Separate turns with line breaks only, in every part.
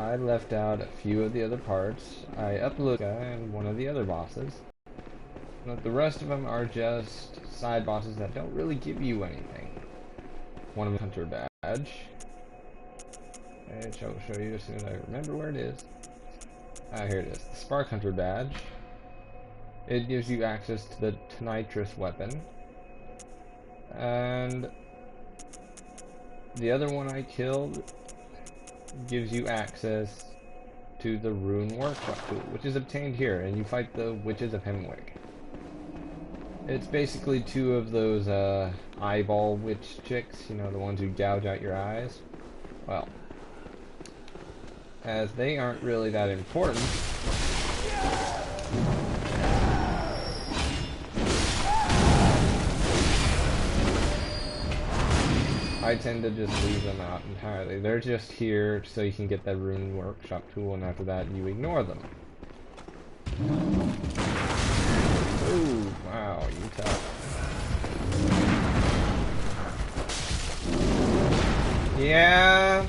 I left out a few of the other parts. I uploaded and one of the other bosses. But the rest of them are just side bosses that don't really give you anything. One of them Hunter Badge. Which I will show you as soon as I remember where it is. Ah, here it is. The Spark Hunter Badge. It gives you access to the Nitrous weapon. And the other one I killed gives you access to the Rune Workshop tool, which is obtained here, and you fight the Witches of Hemwick. It's basically two of those eyeball witch chicks, you know, the ones who gouge out your eyes. Well, as they aren't really that important, I tend to just leave them out entirely. They're just here so you can get that Rune Workshop tool, and after that you ignore them. Ooh, wow, you tough. Yeah.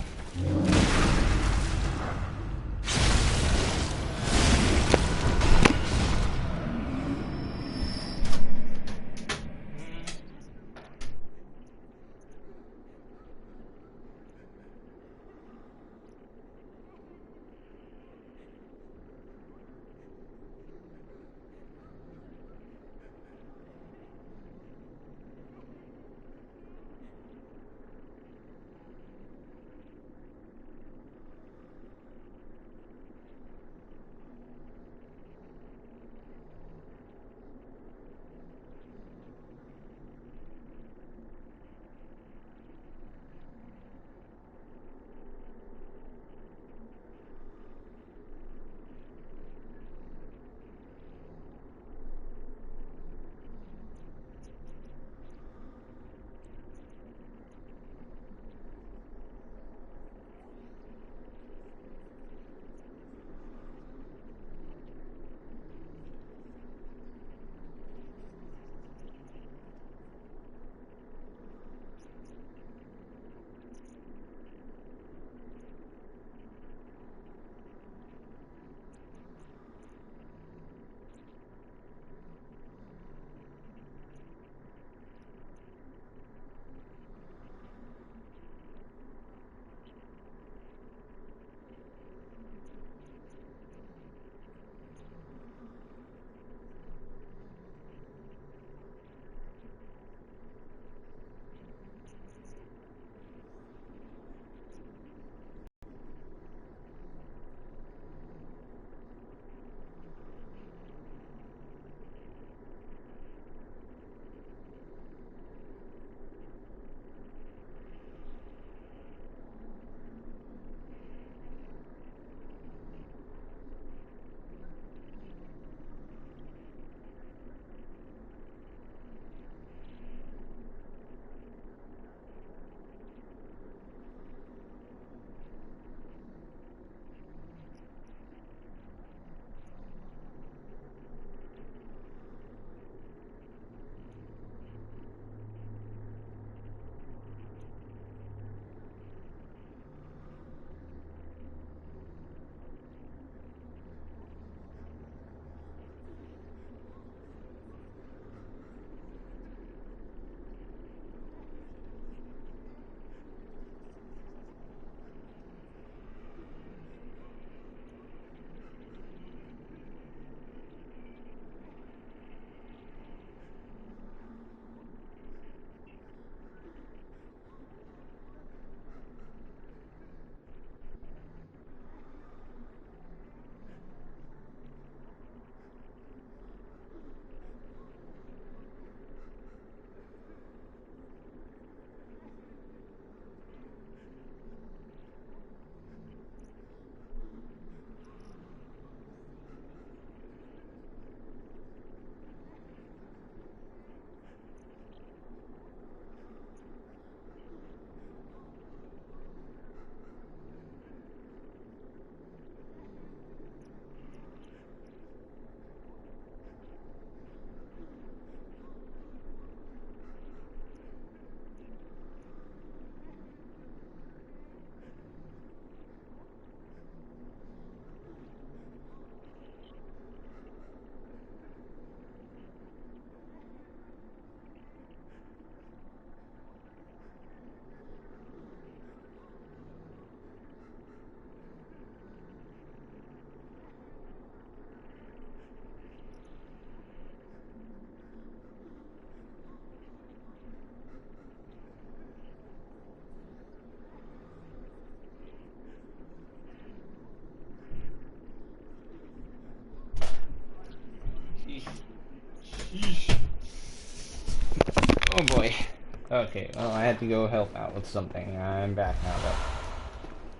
Okay, well, I had to go help out with something. I'm back now,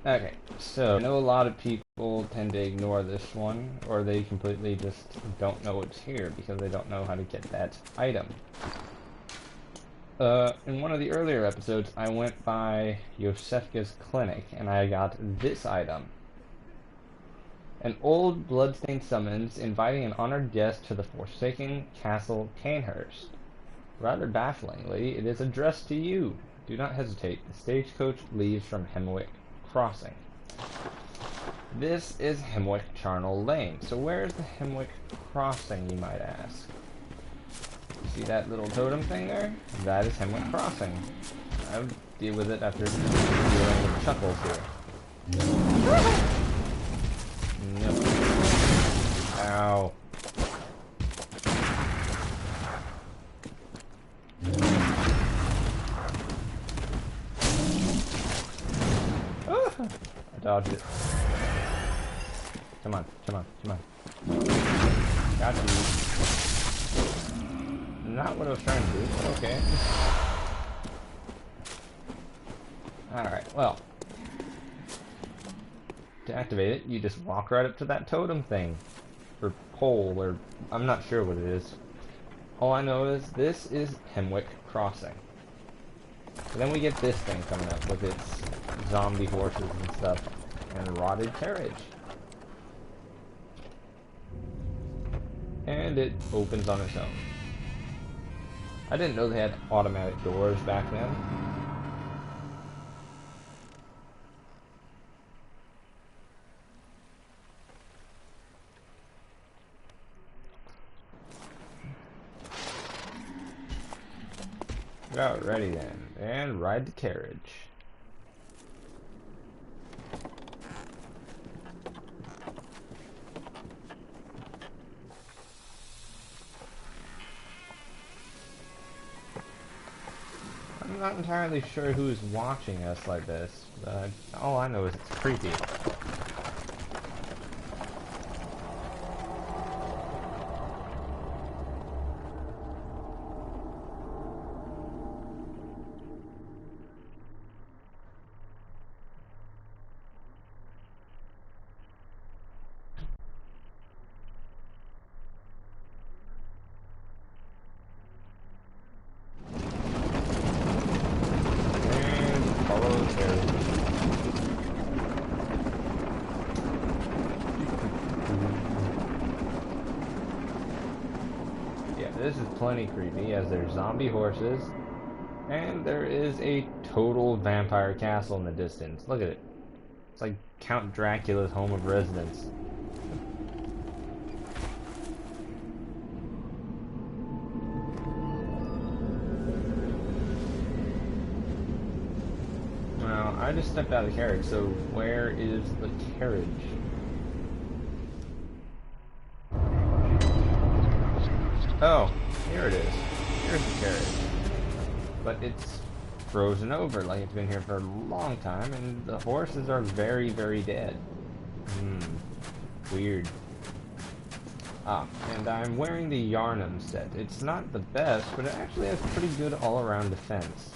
though. Okay, so I know a lot of people tend to ignore this one, or they completely just don't know it's here because they don't know how to get that item. In one of the earlier episodes, I went by Yosefka's clinic, and I got this item. An old bloodstained summons inviting an honored guest to the Forsaken Castle Cainhurst. Rather bafflingly, it is addressed to you. Do not hesitate. The stagecoach leaves from Hemwick Crossing. This is Hemwick Charnel Lane. So where is the Hemwick Crossing, you might ask? See that little totem thing there? That is Hemwick Crossing. I'll deal with it after dealing with Chuckles here. No. Ow. I dodged it. Come on, come on, come on. Got you. Not what I was trying to do, but okay. Alright, well. To activate it, you just walk right up to that totem thing. Or pole, or I'm not sure what it is. All I know is this is Hemwick Crossing. And then we get this thing coming up with its zombie horses and stuff. And rotted carriage. And it opens on its own. I didn't know they had automatic doors back then. Alrighty then, and ride the carriage. I'm not entirely sure who's watching us like this, but all I know is it's creepy. This is plenty creepy, as there's zombie horses, and there is a total vampire castle in the distance. Look at it. It's like Count Dracula's home of residence. Well, I just stepped out of the carriage, so where is the carriage? Oh, here it is. Here's the carriage. But it's frozen over, like it's been here for a long time, and the horses are very, very dead. Weird. Ah, and I'm wearing the Yarnum set. It's not the best, but it actually has pretty good all-around defense.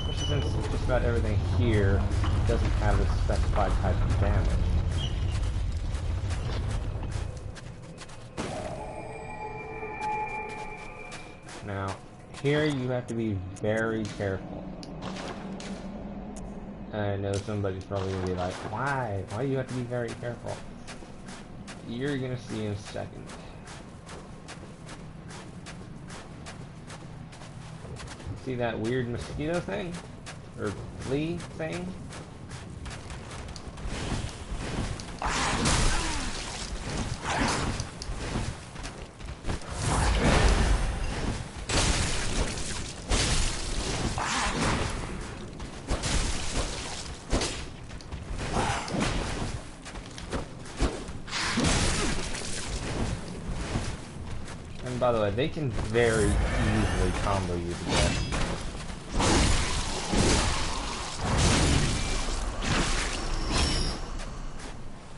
Especially since just about everything here doesn't have a specified type of damage. Now, here you have to be very careful. I know somebody's probably going to be like, why? Why do you have to be very careful? You're going to see in a second. See that weird mosquito thing? Or flea thing? And by the way, they can very easily combo you to death.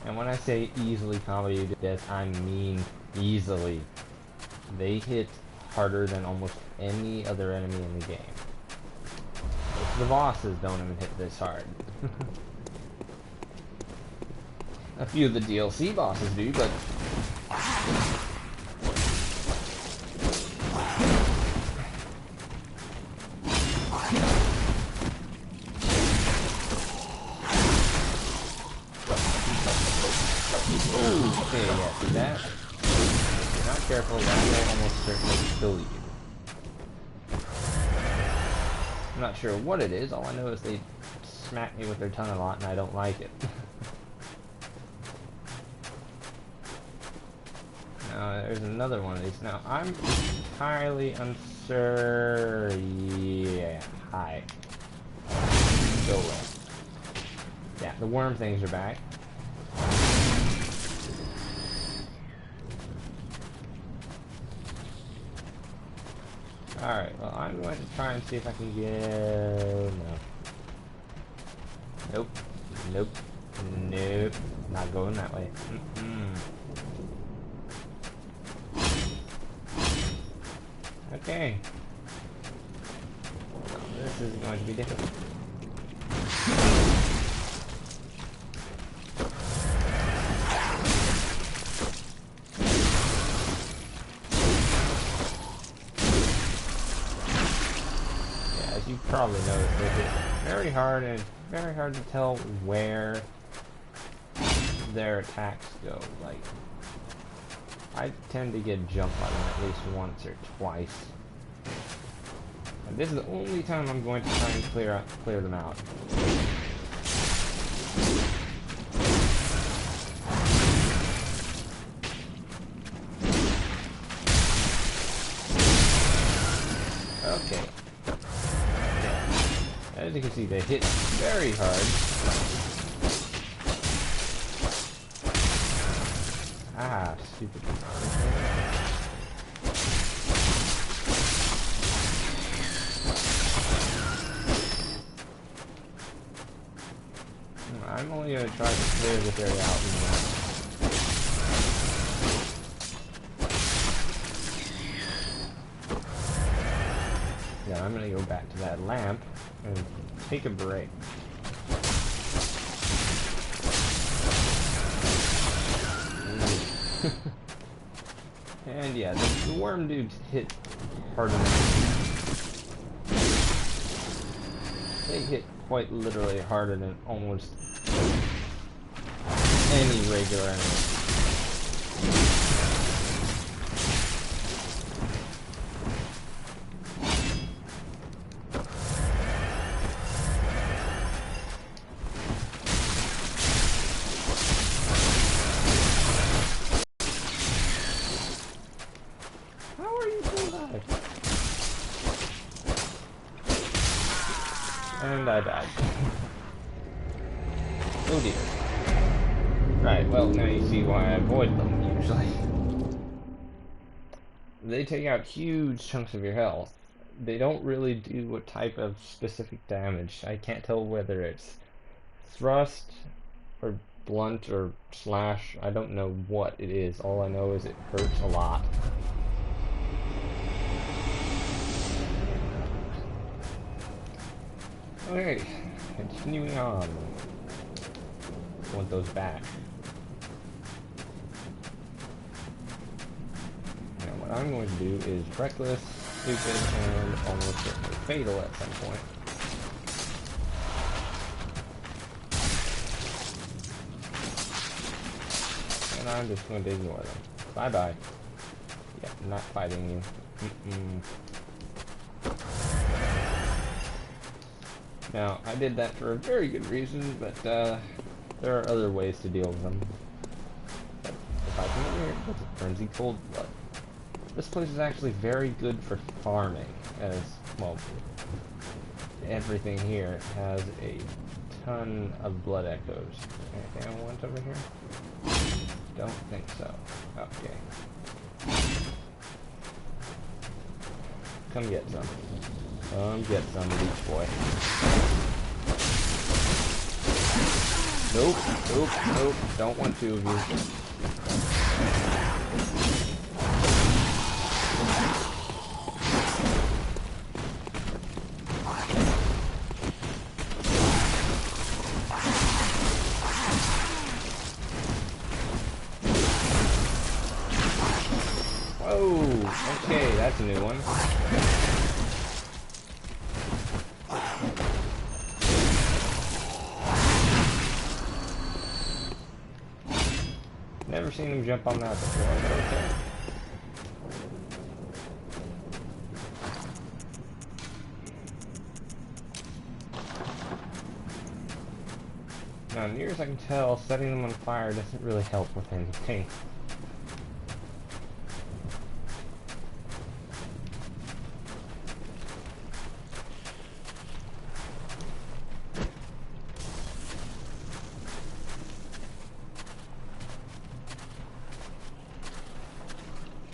And when I say easily combo you to death, I mean easily. They hit harder than almost any other enemy in the game. The bosses don't even hit this hard. A few of the DLC bosses do, but okay, yeah, see that? If you're not careful, that will almost certainly kill you. I'm not sure what it is, all I know is they smack me with their tongue a lot and I don't like it. Now, there's another one of these. Now, I'm entirely unsure. Yeah, hi. Go away. Yeah, the worm things are back. Alright, well, I'm going to try and see if I can get... No. Nope. Nope. Nope. Not going that way. Okay. Well, this is going to be difficult. You probably noticed they hit very hard, and it's very hard to tell where their attacks go. Like, I tend to get jumped by them at least once or twice. And this is the only time I'm going to try and clear them out. Okay. As you can see, they hit very hard. Ah, stupid. I'm only going to try to clear this area out. Yeah, I'm going to go back to that lamp and take a break. And yeah, the worm dudes hit harder than they hit quite literally harder than almost any regular enemy. And I died. Oh dear. Right, well, now you see why I avoid them, usually. They take out huge chunks of your health. They don't really do a type of specific damage. I can't tell whether it's thrust, or blunt, or slash. I don't know what it is. All I know is it hurts a lot. Okay, continuing on. I want those back. Now what I'm going to do is reckless, stupid, and almost certainly fatal at some point. And I'm just going to ignore them. Bye bye. Yeah, not fighting you. Now, I did that for a very good reason, but there are other ways to deal with them. But if I come over here, what's a frenzy cold blood? This place is actually very good for farming, as, well, everything here has a ton of blood echoes. Anything I want over here? Don't think so. Okay. Come get some. Come get some, Beach Boy. Nope, nope, nope. Don't want two of you. that's a new one. Never seen him jump on that before, but okay. Now, near as I can tell, setting them on fire doesn't really help with anything.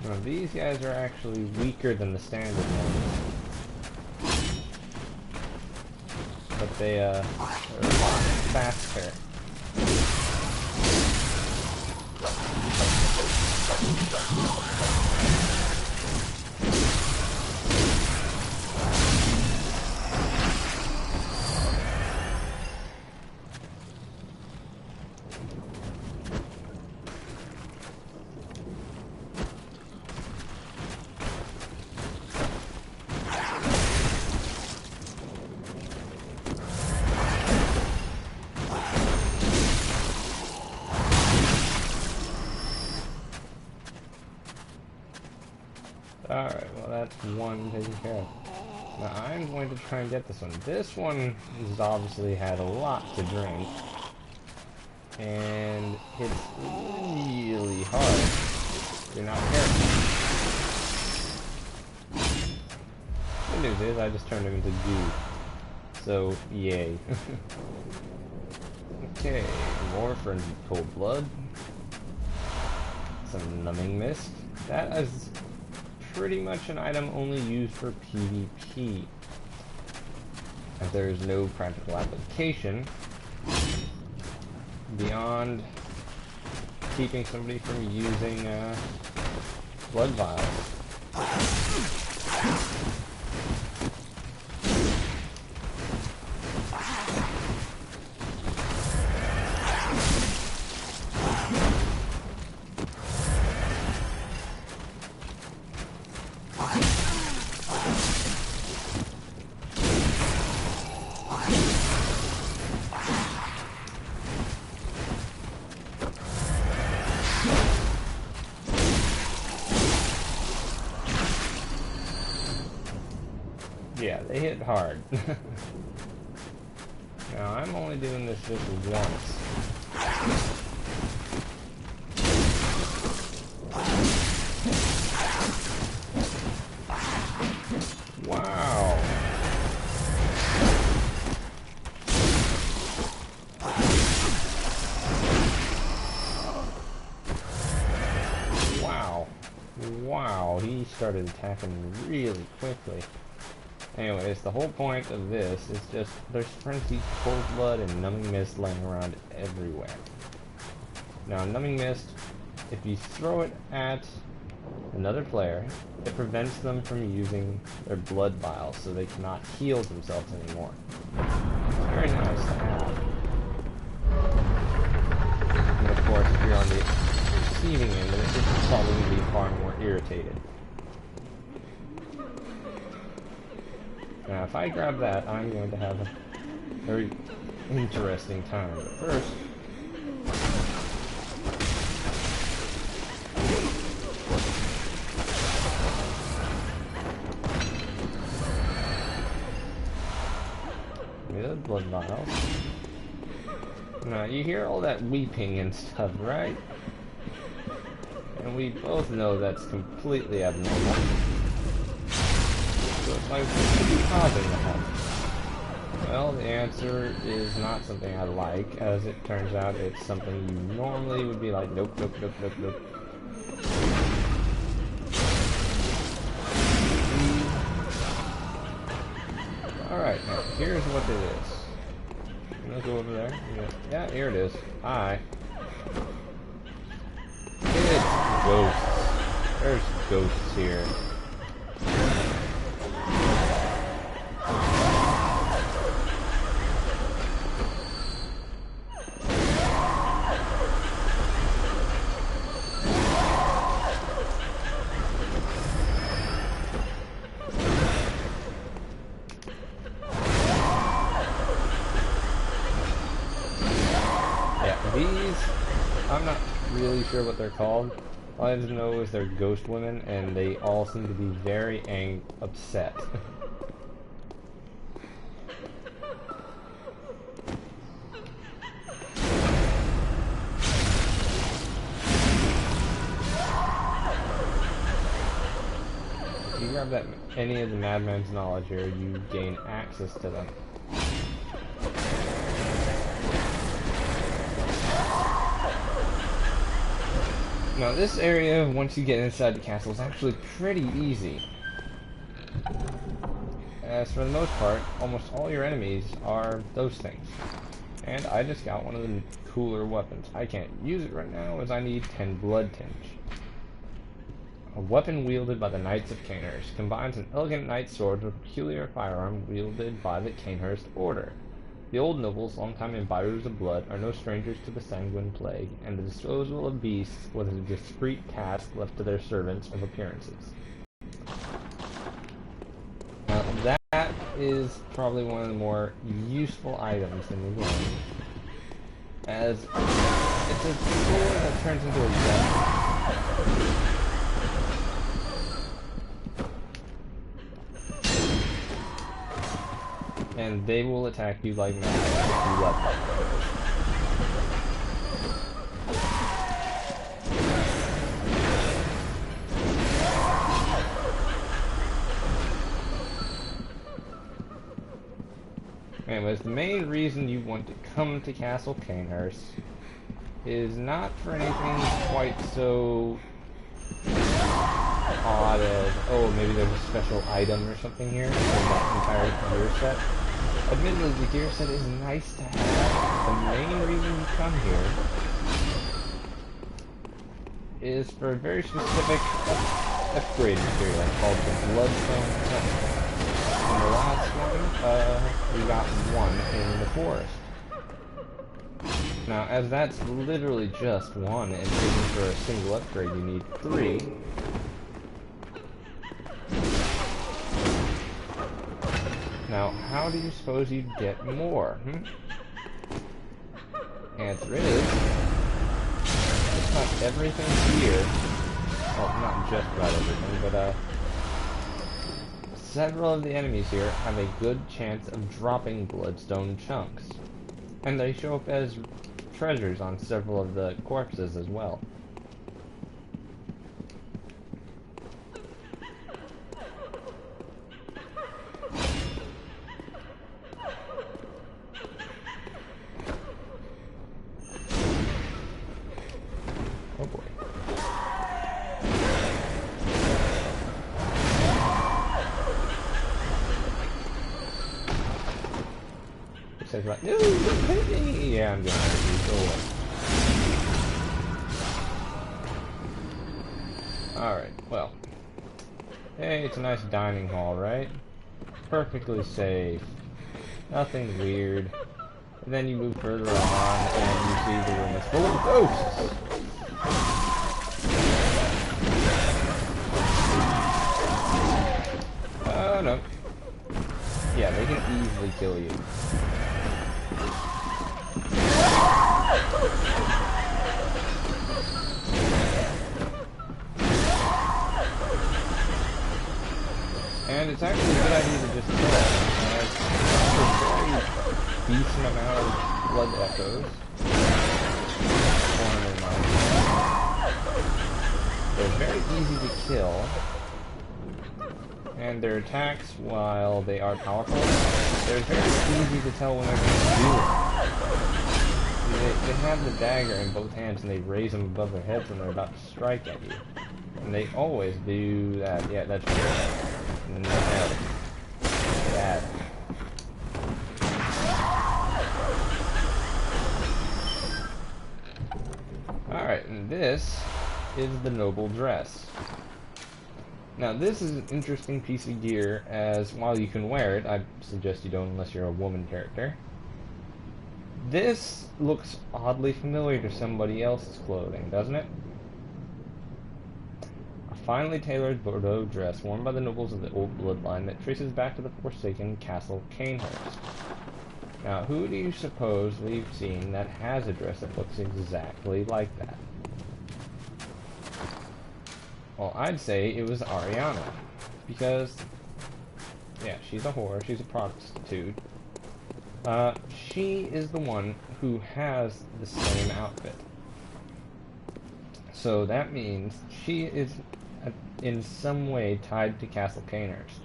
Now, these guys are actually weaker than the standard ones, but they are a lot faster. Alright, well that's one taken care of. Now I'm going to try and get this one. This one has obviously had a lot to drink. And it's really hard if you're not careful. The news is I just turned him into goo. So, yay. Okay, more for cold blood. Some numbing mist. That is pretty much an item only used for PvP, as there is no practical application beyond keeping somebody from using blood vials. Yeah, they hit hard. Now, I'm only doing this just once. Wow. Wow. Wow, he started attacking really quickly. Anyways, the whole point of this is just there's frenzied cold blood and numbing mist laying around everywhere. Now, numbing mist, if you throw it at another player, it prevents them from using their blood vials, so they cannot heal themselves anymore. Very nice to have. And of course, if you're on the receiving end of it, it's probably going to be far more irritated. Now, if I grab that, I'm going to have a very interesting time. But first, give me the blood vials. Now, you hear all that weeping and stuff, right? And we both know that's completely abnormal. So it's like, what's causing that? Well, the answer is not something I like, as it turns out it's something you normally would be like, nope, nope, nope, nope, nope. Alright, now, here's what it is. I'm gonna go over there. Yeah, here it is. Hi. It's ghosts. There's ghosts here. enemies, I'm not really sure what they're called. All I just know is they're ghost women, and they all seem to be very upset. If you grab any of the madman's knowledge here, you gain access to them. Now this area, once you get inside the castle, is actually pretty easy. As for the most part, almost all your enemies are those things. And I just got one of the cooler weapons. I can't use it right now as I need 10 blood tinge. A weapon wielded by the Knights of Cainhurst combines an elegant knight's sword with a peculiar firearm wielded by the Cainhurst Order. The old nobles, longtime imbibers of blood, are no strangers to the sanguine plague, and the disposal of beasts was a discreet task left to their servants of appearances. Now, that is probably one of the more useful items in the game, as it's a sword that turns into a weapon. And they will attack you like mad if you let them. Anyways, the main reason you want to come to Castle Cainhurst is not for anything quite so odd as, oh, maybe there's a special item or something here in that entire gear set. Admittedly, the gear set is nice to have. The main reason you come here is for a very specific upgrade material called the Bloodstone Chunk. In the last one, we got one in the forest. Now, as that's literally just one, and even for a single upgrade you need 3, now, how do you suppose you'd get more? Answer is, it's not everything here. Well, not just about everything, but several of the enemies here have a good chance of dropping bloodstone chunks. And they show up as treasures on several of the corpses as well. Oh boy. It says like, no, don't hit me! Yeah, I'm gonna hurt you, go away. Alright, well. Hey, it's a nice dining hall, right? Perfectly safe. Nothing weird. And then you move further on, and you see the room is full of ghosts! Oh, no. Yeah, they can easily kill you. And it's actually a good idea to just kill it. It's a very decent amount of blood echoes. 490. They're very easy to kill. And their attacks, while they are powerful, they're very easy to tell when they're going to do it. They have the dagger in both hands and they raise them above their heads when they're about to strike at you. And they always do that. Yeah, that's right. And then that. Alright, and this is the noble dress. Now this is an interesting piece of gear, as while you can wear it, I suggest you don't unless you're a woman character. This looks oddly familiar to somebody else's clothing, doesn't it? A finely tailored Bordeaux dress worn by the nobles of the old bloodline that traces back to the forsaken castle Cainhurst. Now, who do you suppose we've seen that has a dress that looks exactly like that? Well, I'd say it was Ariana. Because, yeah, she's a whore, she's a prostitute. She is the one who has the same outfit. So that means she is in some way tied to Castle Cainhurst.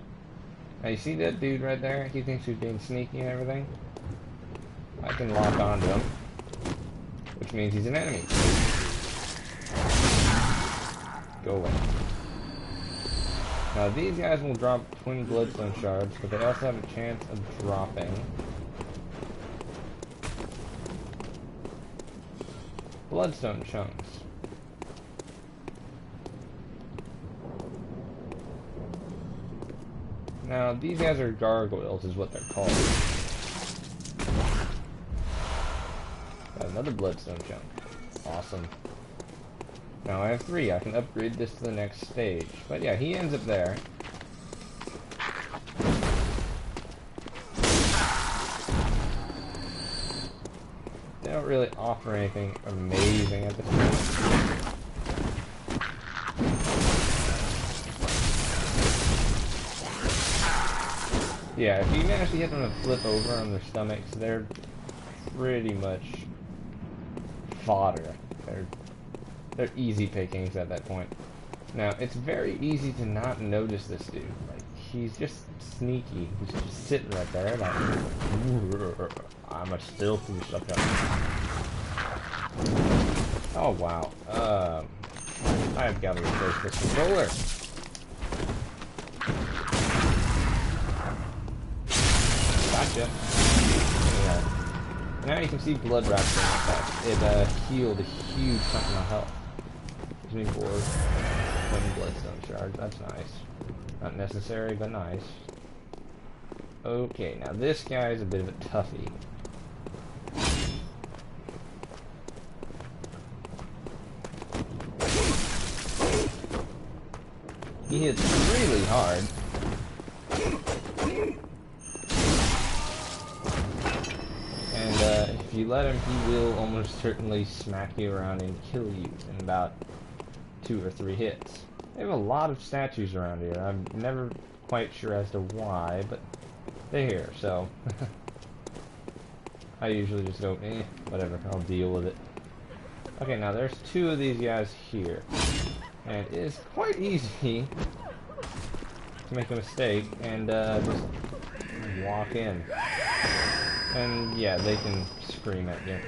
Now you see that dude right there? He thinks he's being sneaky and everything. I can lock onto him, which means he's an enemy. Go away. Now these guys will drop twin bloodstone shards, but they also have a chance of dropping bloodstone chunks. Now these guys are gargoyles is what they're called. Got another bloodstone chunk. Awesome. Now I have 3. I can upgrade this to the next stage. But yeah, he ends up there. They don't really offer anything amazing at this point. Yeah, if you manage to get them to flip over on their stomachs, they're pretty much fodder. They're easy pickings at that point. Now, it's very easy to not notice this dude. Like, he's just sneaky. He's just sitting right there, like, I'm a stealthy sucker. Oh, wow. I've got to replace this controller. Gotcha. Yeah. Now you can see blood wraps in effect. It healed a huge chunk of my health. Gives me 4 bloodstone shards. That's nice. Not necessary, but nice. Okay, now this guy is a bit of a toughie. He hits really hard. And if you let him, he will almost certainly smack you around and kill you in about 2 or 3 hits. They have a lot of statues around here. I'm never quite sure as to why, but they're here, so I usually just go, whatever, I'll deal with it. Okay, now there's 2 of these guys here, and it is quite easy to make a mistake and just walk in. And yeah, they can scream at you.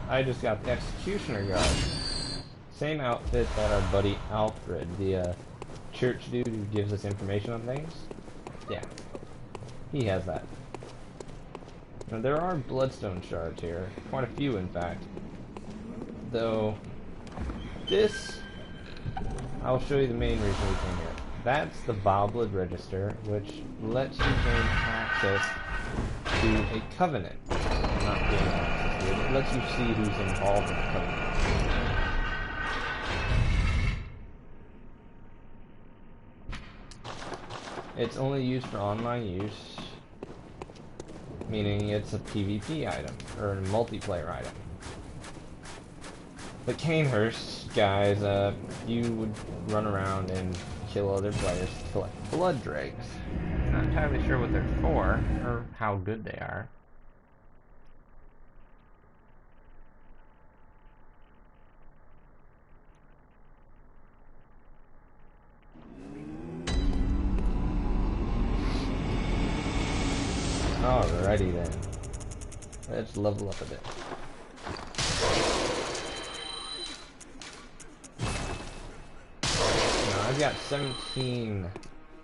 I just got the Executioner Guard. Same outfit that our buddy Alfred, the church dude who gives us information on things. Yeah, he has that. Now there are bloodstone shards here, quite a few in fact. Though, this, I'll show you the main reason we came here. That's the Vile Blood Register, which lets you gain access to a covenant. Not gain access to it, it lets you see who's involved in the covenant. It's only used for online use, meaning it's a PvP item, or a multiplayer item. But Cainhurst, guys, you would run around and kill other players to collect blood dregs. I'm not entirely sure what they're for, or how good they are. Alrighty then. Let's level up a bit. Now I've got 17.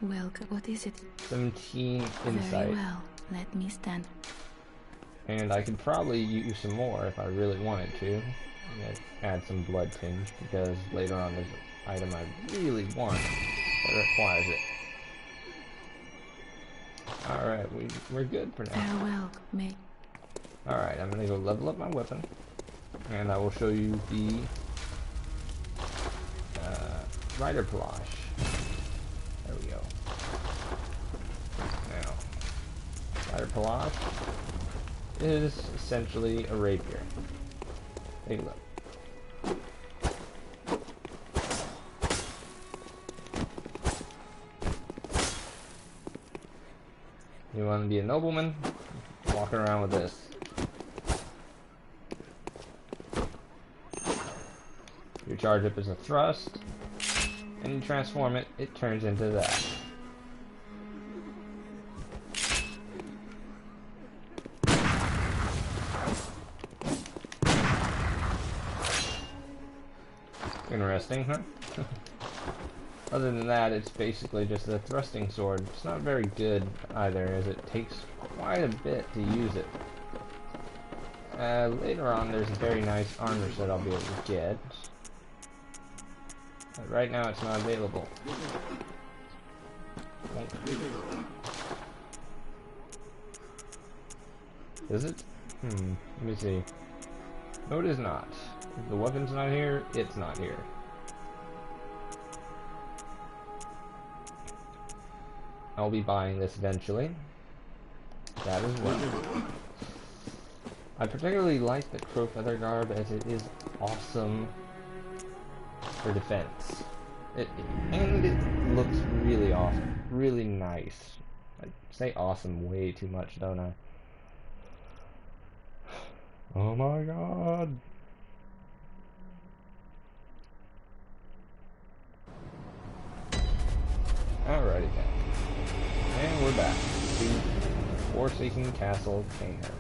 Welcome. What is it?
17 insight.
Very well. Let me stand.
And I could probably use some more if I really wanted to. Add some blood tinge, because later on there's an item I really want that requires it. Alright, we're good for now.
Farewell, mate.
Alright, I'm gonna go level up my weapon. And I will show you the rider palash. There we go. Now, rider palash is essentially a rapier. Take a look. You want to be a nobleman? Walking around with this. You charge up as a thrust, and you transform it, it turns into that. Interesting, huh? Other than that, it's basically just a thrusting sword. It's not very good either, as it takes quite a bit to use it. Later on, there's a very nice armor set I'll be able to get. But right now, it's not available. Is it? Let me see. No, it is not. If the weapon's not here, it's not here. I'll be buying this eventually. That as well. I particularly like the Crow Feather Garb as it is awesome for defense. And it looks really awesome. Really nice. I say awesome way too much, don't I? Oh my god. Alrighty then. And we're back to Forsaken Castle, Cainhurst.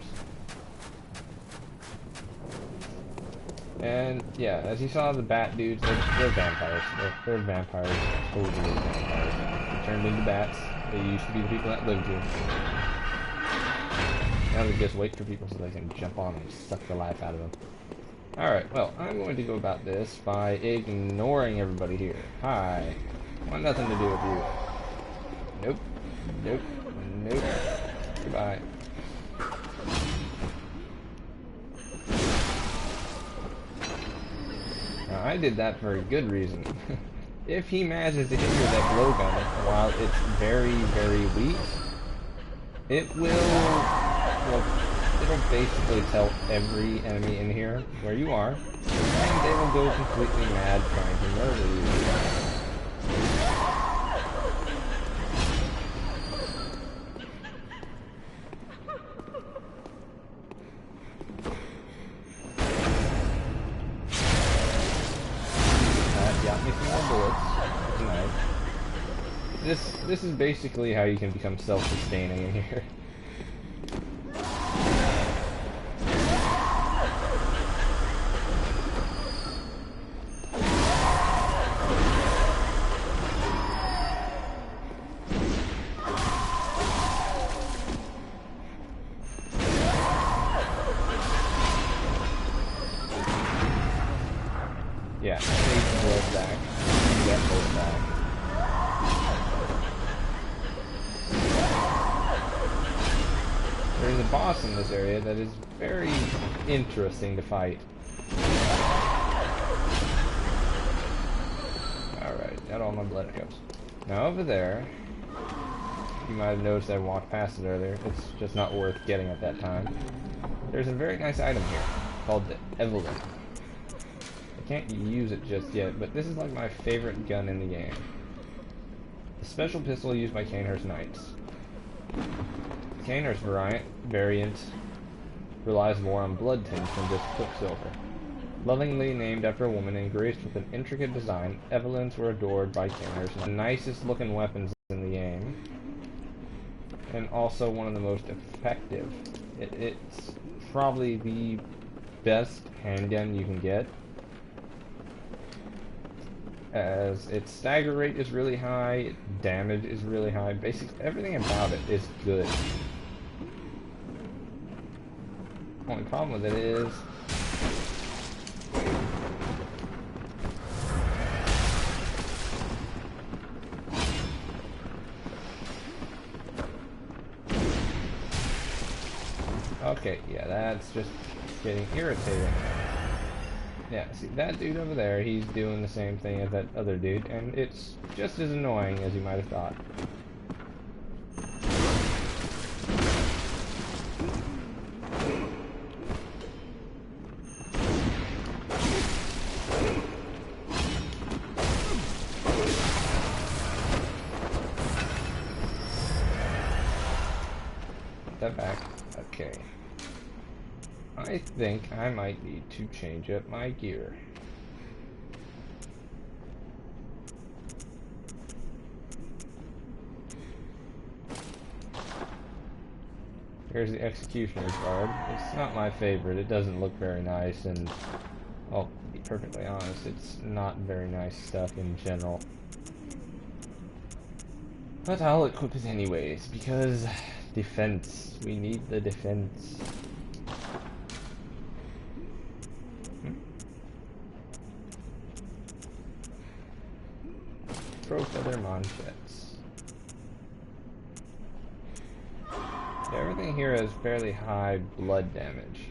And yeah, as you saw, the bat dudes, they're vampires. They're vampires, totally vampires. They turned into bats. They used to be the people that lived here. Now they just wait for people so they can jump on them and suck the life out of them. Alright, well, I'm going to go about this by ignoring everybody here. Hi. Want nothing to do with you. Nope. Nope. Nope. Goodbye. Now, I did that for a good reason. If he manages to hit you with that blowgun while it's very, very weak, it will, well, it'll basically tell every enemy in here where you are, and they will go completely mad trying to murder you. Got me some more bullets. That's nice. This is basically how you can become self-sustaining in here. Yeah, take both back. Get both back. There's a boss in this area that is very interesting to fight. Alright, got all my blood echoes. Now over there, you might have noticed I walked past it earlier. It's just not worth getting at that time. There's a very nice item here called the Evelyn. Can't use it just yet, but this is like my favorite gun in the game. A special pistol used by Cainhurst Knights. The Cainhurst variant relies more on blood tinge than just quicksilver. Lovingly named after a woman and graced with an intricate design, Evelyns were adored by Cainhurst, the nicest looking weapons in the game, and also one of the most effective. It's probably the best handgun you can get, as its stagger rate is really high, damage is really high, basically everything about it is good. Only problem with it is Okay, yeah, that's just getting irritating. Yeah, see, that dude over there, he's doing the same thing as that other dude, and it's just as annoying as you might have thought. That back. Okay. I think I might need to change up my gear. Here's the Executioner's Guard. It's not my favorite. It doesn't look very nice, and I'll be perfectly honest, it's not very nice stuff in general. But I'll equip it anyways, because defense. We need the defense. Pro feather manchettes. Yeah, everything here has fairly high blood damage.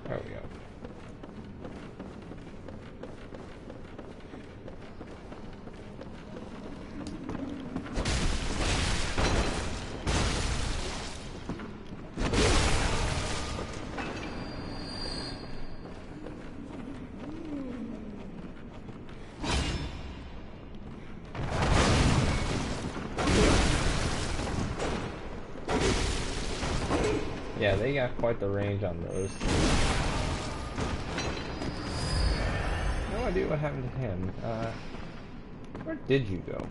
There we go. Yeah, they got quite the range on those. No idea what happened to him. Where did you go?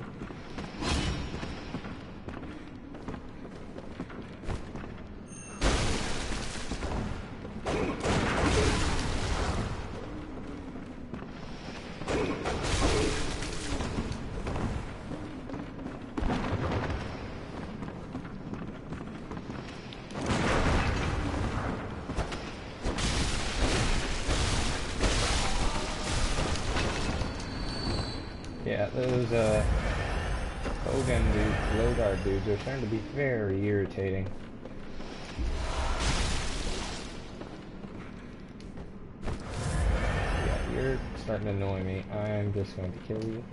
Yeah, those Hogan dudes, Lodar dudes are starting to be very irritating. Yeah, you're starting to annoy me. I'm just going to kill you.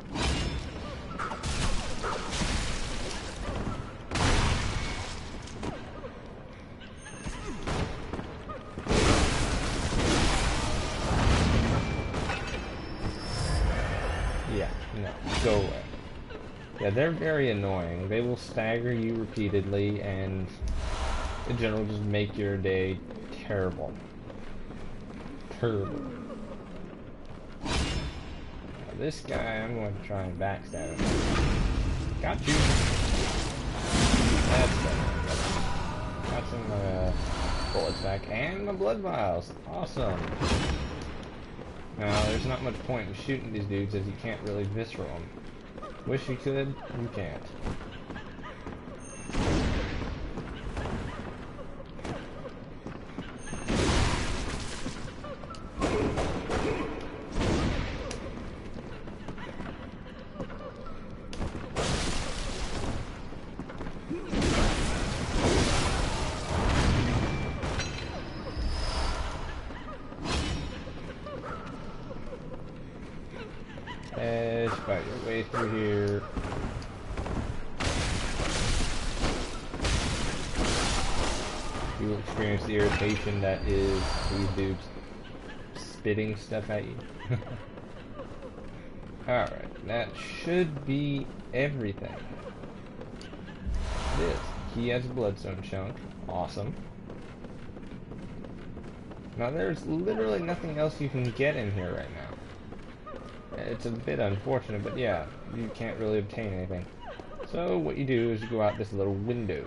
Yeah, no, go away. Yeah, they're very annoying. They will stagger you repeatedly and in general just make your day terrible. Terrible. Now, this guy, I'm going to try and backstab him. Got you. That's better. Got some bullets back and my blood vials. Awesome. Now, there's not much point in shooting these dudes as you can't really visceral them. Wish you could, you can't. Fight your way through here. You will experience the irritation that is these dudes spitting stuff at you. Alright, that should be everything. This. He has a bloodstone chunk. Awesome. Now there's literally nothing else you can get in here right now. It's a bit unfortunate, but yeah, you can't really obtain anything. So what you do is you go out this little window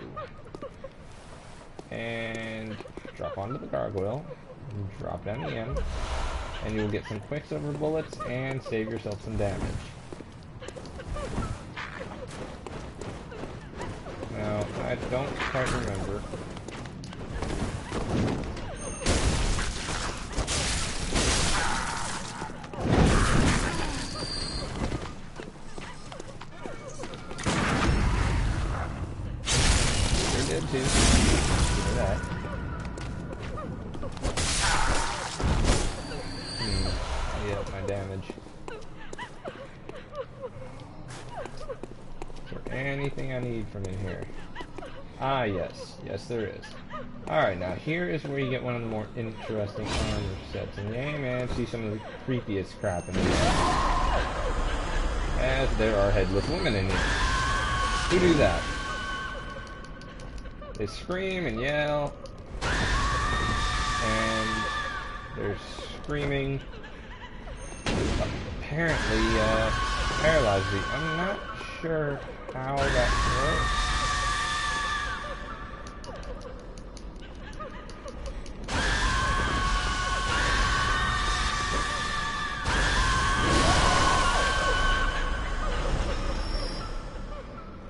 and drop onto the gargoyle, and drop down the end, and you'll get some quicksilver bullets and save yourself some damage. Now, I don't quite remember. You're dead too. Look at that. Yeah, my damage. Is there anything I need from in here? Ah, yes. Yes, there is. Alright, now here is where you get one of the more interesting armor sets. And yeah, man, see some of the creepiest crap in here. As there are headless women in here. Who do that? They scream and yell. And they're screaming. Apparently, paralyze you. I'm not sure how that works.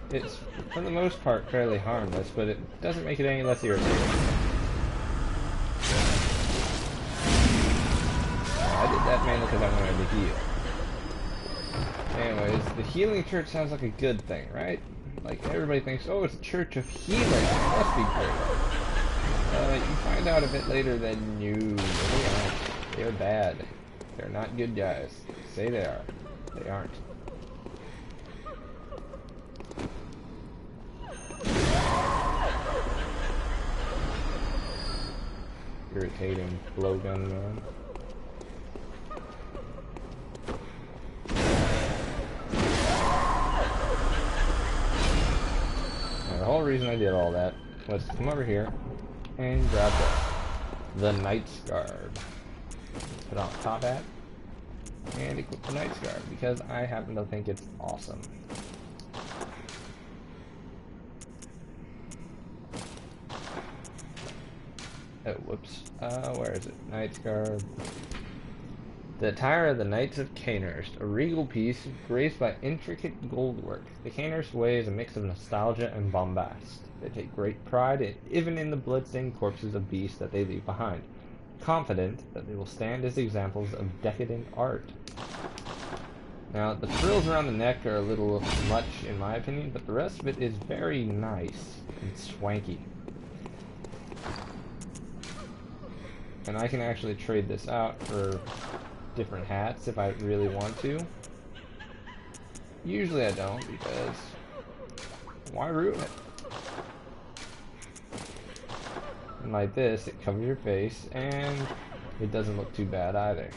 It's, for the most part, fairly harmless, but it doesn't make it any less irritating. I did that mainly because I wanted to heal. Anyways, the healing church sounds like a good thing, right? Like, everybody thinks, oh, it's a church of healing. It must be great. You find out a bit later that no, they aren't. They're bad. They're not good guys. Say they are. They aren't. Irritating blowgun man. Now, the whole reason I did all that was to come over here and grab the Knight's Garb. Put on a top hat and equip the Knight's Garb because I happen to think it's awesome. Oh, whoops. Where is it? Knight's Garb. The attire of the Knights of Cainhurst, a regal piece graced by intricate goldwork. The Cainhurst way is a mix of nostalgia and bombast. They take great pride even in the bloodstained corpses of beasts that they leave behind, confident that they will stand as examples of decadent art. Now, the frills around the neck are a little much in my opinion, but the rest of it is very nice and swanky. And I can actually trade this out for different hats if I really want to. Usually I don't, because why ruin it? And like this, it covers your face, and it doesn't look too bad either.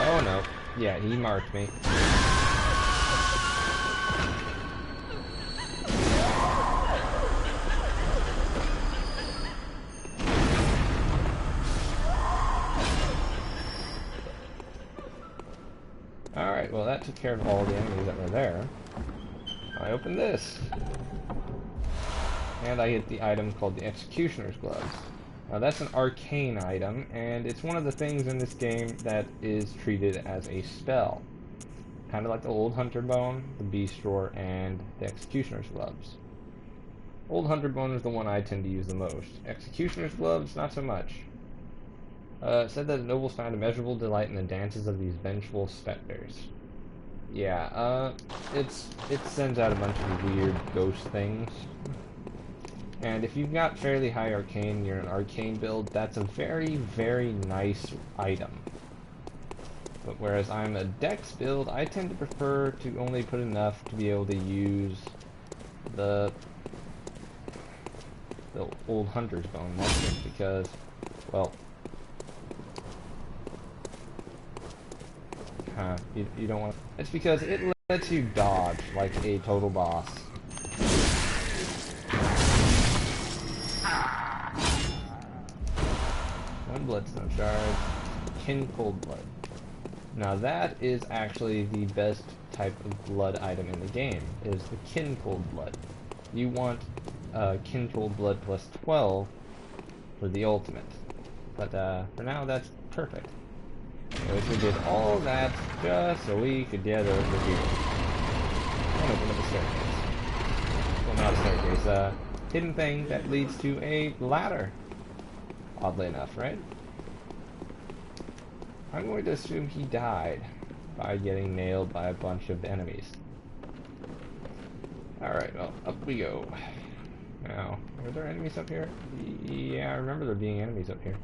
Oh no. Yeah, he marked me. Alright, well that took care of all the enemies that were there. I open this. And I get the item called the Executioner's Gloves. Now that's an arcane item, and it's one of the things in this game that is treated as a spell. Kind of like the Old Hunter Bone, the Beast Roar, and the Executioner's Gloves. Old Hunter Bone is the one I tend to use the most. Executioner's Gloves, not so much. It said that the nobles found immeasurable delight in the dances of these vengeful specters. Yeah, it sends out a bunch of weird ghost things. And if you've got fairly high arcane, you're an arcane build, that's a very, very nice item. But whereas I'm a dex build, I tend to prefer to only put enough to be able to use the Old Hunter's Bone. That's just because, well, you don't want to. It's because it lets you dodge like a total boss. No charge. Kin Cold Blood. Now that is actually the best type of blood item in the game, is the Kin Cold Blood. You want Kin Cold Blood plus 12 for the ultimate. But for now, that's perfect. Anyways, we did all that just so we could get over here. And open up a staircase. Well, not a staircase, hidden thing that leads to a ladder. Oddly enough, right? I'm going to assume he died by getting nailed by a bunch of enemies. Alright, well, up we go. Now, are there enemies up here? Yeah, I remember there being enemies up here.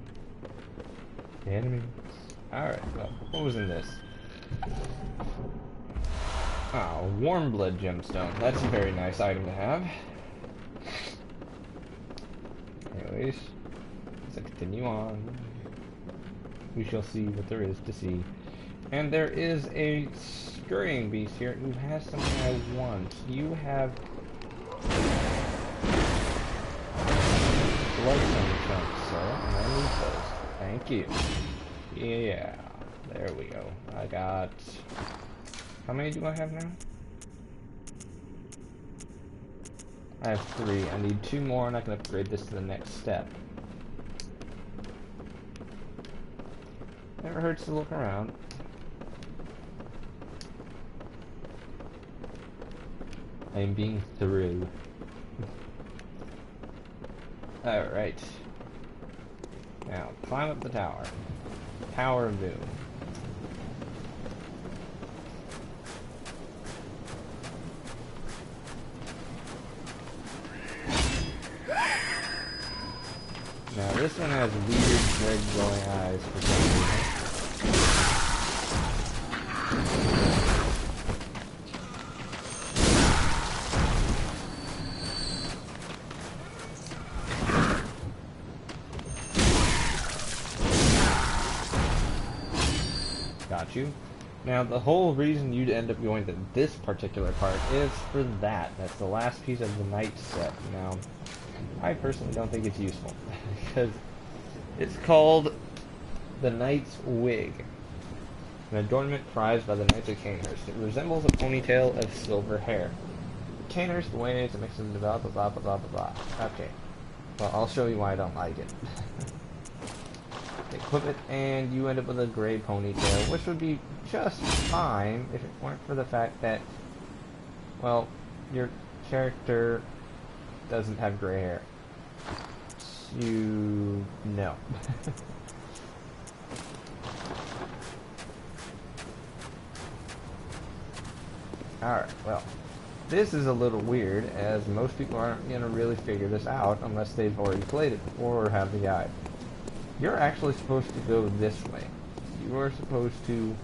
Enemies. Alright, well, what was in this? Oh, Warm Blood Gemstone. That's a very nice item to have. Anyways, let's continue on. We shall see what there is to see. And there is a scurrying beast here who has something I want. You have bloodstone chunks, sir, and I need those. Thank you. Yeah, there we go. I got... How many do I have now? I have 3. I need 2 more and I can upgrade this to the next step. Never hurts to look around. I am being through. Alright. Now, climb up the tower. Tower of Doom. Now, this one has weird red glowing eyes for some reason. Got you. Now, the whole reason you'd end up going to this particular part is for that. That's the last piece of the night set. Now, I personally don't think it's useful, because it's called the Knight's Wig, an adornment prized by the Knights of Cainhurst. It resembles a ponytail of silver hair. Cainhurst ways to mix them blah blah blah blah blah blah. Okay, well, I'll show you why I don't like it. Equip it, and you end up with a gray ponytail, which would be just fine if it weren't for the fact that, well, your character doesn't have gray hair. You know. Alright, well, this is a little weird, as most people aren't going to really figure this out unless they've already played it before or have the guide. You're actually supposed to go this way. You are supposed to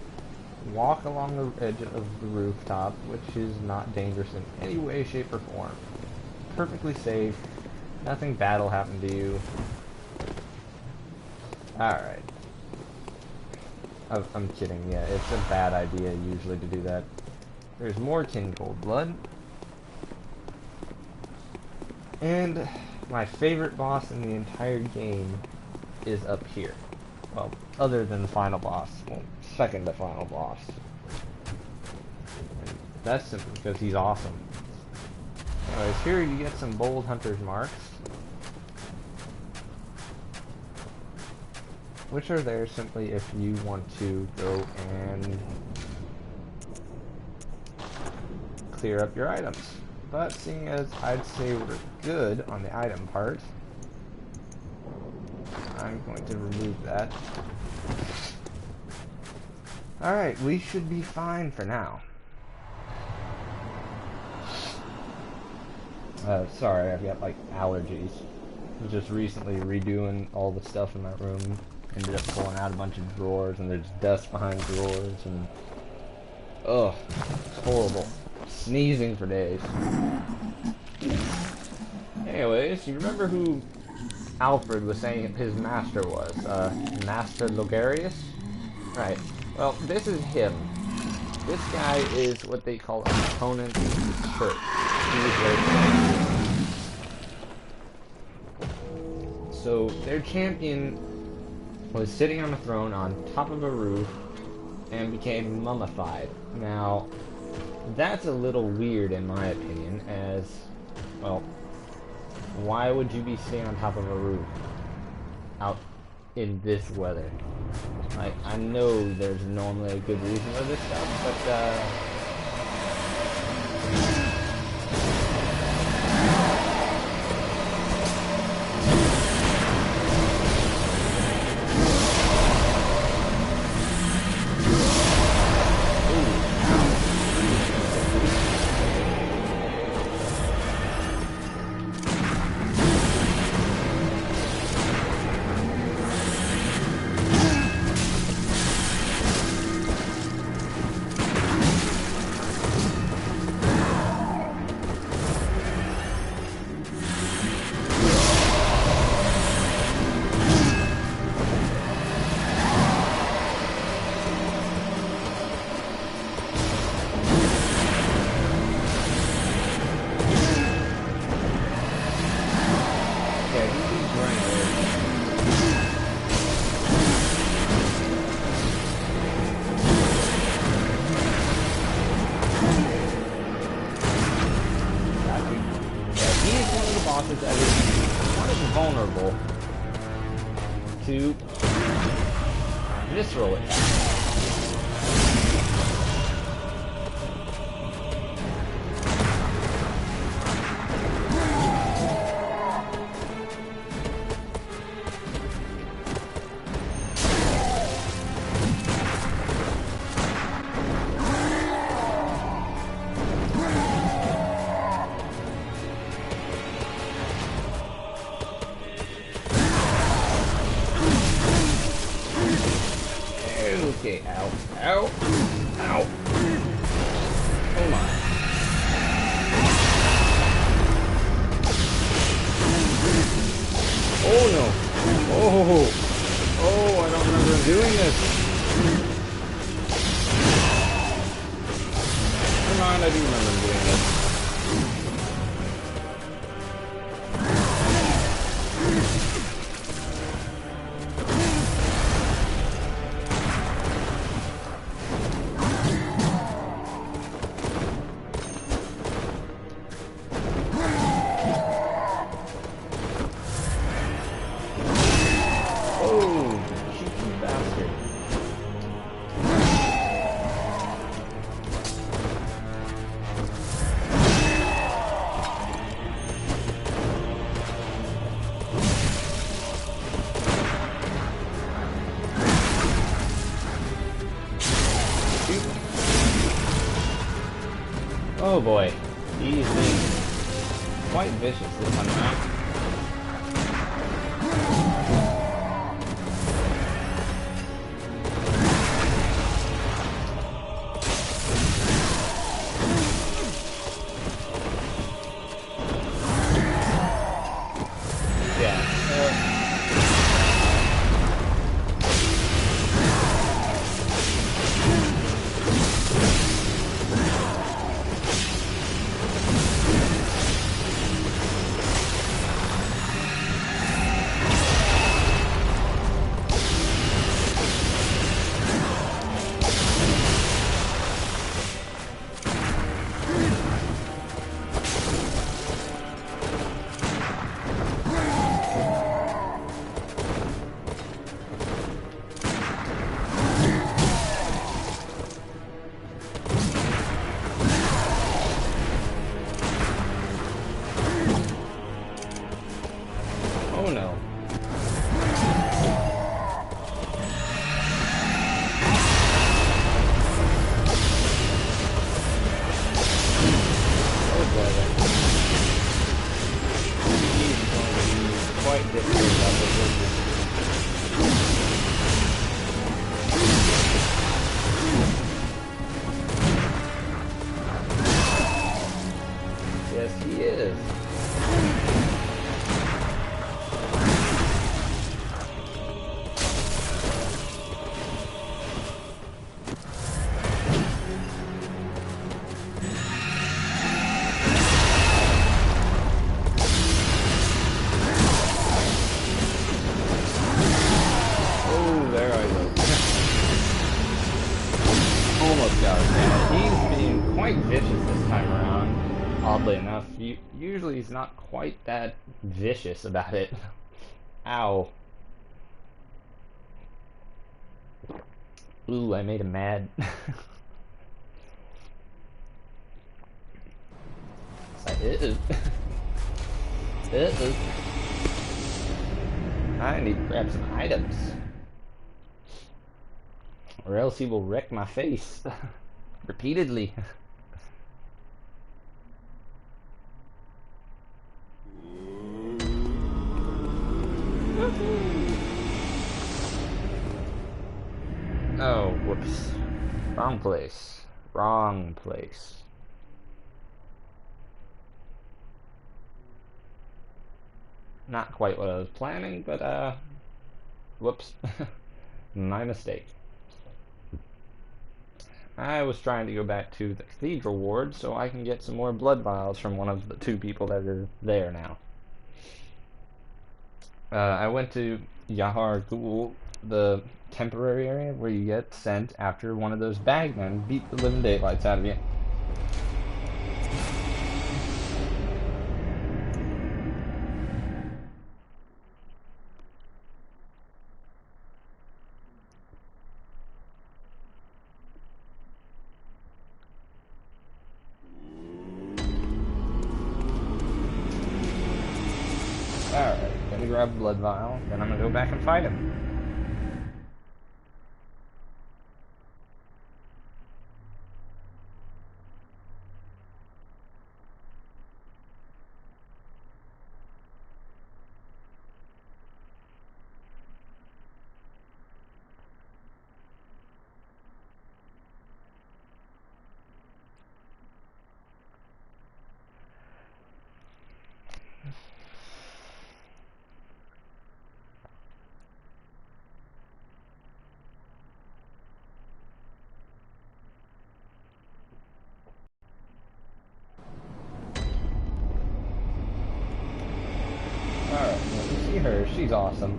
walk along the edge of the rooftop, which is not dangerous in any way, shape, or form. Perfectly safe. Nothing bad will happen to you. Alright. I'm kidding, yeah. It's a bad idea usually to do that. There's more Kin Cold Blood. And my favorite boss in the entire game is up here. Well, other than the final boss. Well, second to final boss. And that's simply because he's awesome. Anyways, here you get some bold hunter's marks, which are there simply if you want to go and clear up your items. But seeing as I'd say we're good on the item part, I'm going to remove that. Alright, we should be fine for now. Sorry, I've got like allergies. I was just recently redoing all the stuff in my room. Ended up pulling out a bunch of drawers, and there's dust behind drawers, and ugh, it's horrible. Sneezing for days. Anyways, you remember who Alfred was saying his master was? Master Logarius? Right. Well, this is him. This guy is what they call an opponent of the church. He was very so their champion was sitting on a throne on top of a roof and became mummified. Now, that's a little weird in my opinion, as, well, why would you be sitting on top of a roof out in this weather? Like, I know there's normally a good reason for this stuff, but, that is quite vulnerable to visceral attacks. Okay, ow, ow, ow. Hold on. Oh no. Oh, I don't remember doing this. Never mind, I do remember doing this. Oh boy, these things quite vicious this time around. quite vicious this time around, oddly enough. Usually he's not quite that vicious about it. Ow. Ooh, I made him mad. It's like, I need to grab some items. Or else he will wreck my face. Repeatedly. Oh, whoops. Wrong place. Wrong place. Not quite what I was planning, but, whoops. My mistake. I was trying to go back to the Cathedral Ward so I can get some more blood vials from one of the two people that are there now. I went to Yahar Ghul, the temporary area where you get sent after one of those bagmen beat the living daylights out of you. Alright, gonna grab a blood vial, then I'm gonna go back and fight him. Alright, well, you see her, she's awesome.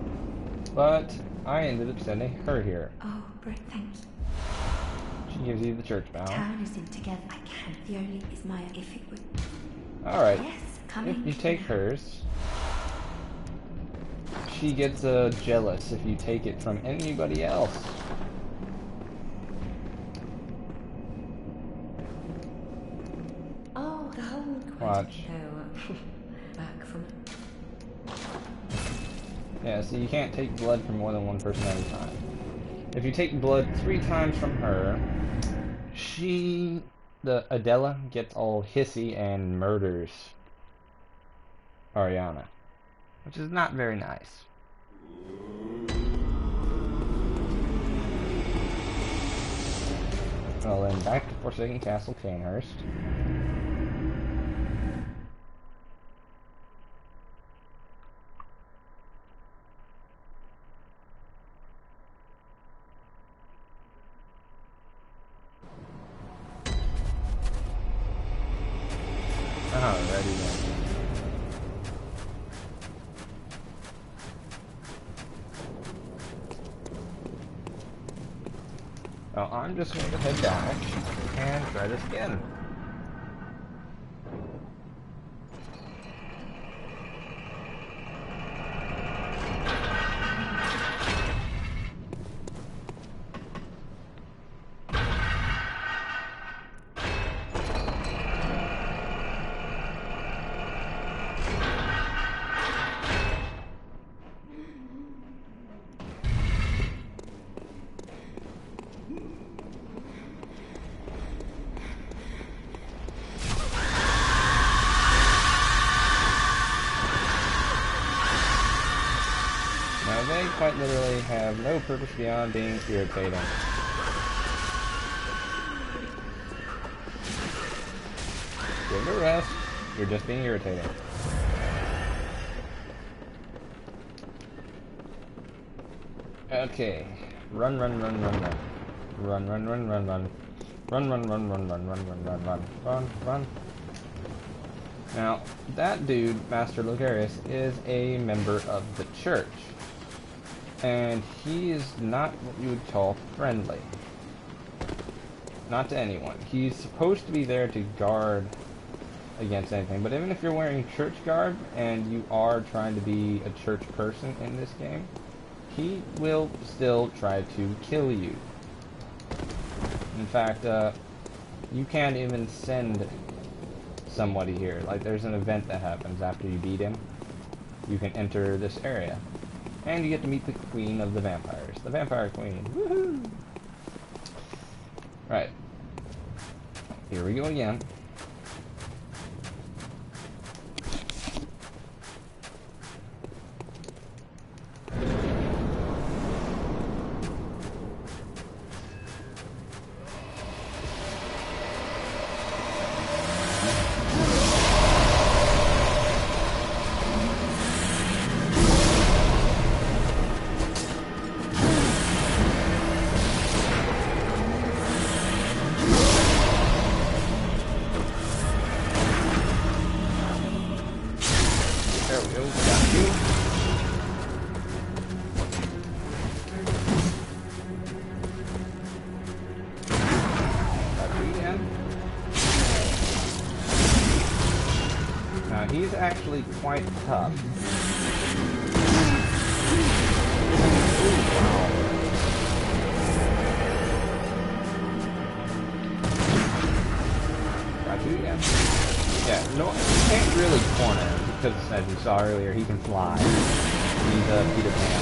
But I ended up sending her here.
Oh, Britt, thank you.
She gives you the church bell.
Town is in together. I can. The only is Maya. If it would.
Alright,
Yes,
if
coming.
you take hers, she gets jealous if you take it from anybody else.
Oh, the whole.
Watch.
Back from it.
Yeah, so you can't take blood from more than one person at a time. If you take blood 3 times from her, the Adela, gets all hissy and murders Ariana, which is not very nice. Well then, back to Forsaken Castle Cainhurst. Alrighty then. Well, I'm just going to head back and try this again. Now they quite literally have no purpose beyond being irritating. Give it a rest, you're just being irritating. Okay. Run, run, run, run, run. Run, run, run, run, run. Run, run, run, run, run, run, run, run, run, run, run. Now, that dude, Master Logarius, is a member of the church. And he is not what you would call friendly. Not to anyone. He's supposed to be there to guard against anything, but even if you're wearing church garb and you are trying to be a church person in this game, he will still try to kill you. In fact, you can't even send somebody here. Like, there's an event that happens after you beat him. You can enter this area. And you get to meet the queen of the vampires. The vampire queen. Woohoo! Right. Here we go again. There we go, got you. Got you again. Now he's actually quite tough. Ooh, wow. Got you again. Yeah, no, you can't really corner him. Because, as you saw earlier, he can fly. He's Peter Pan.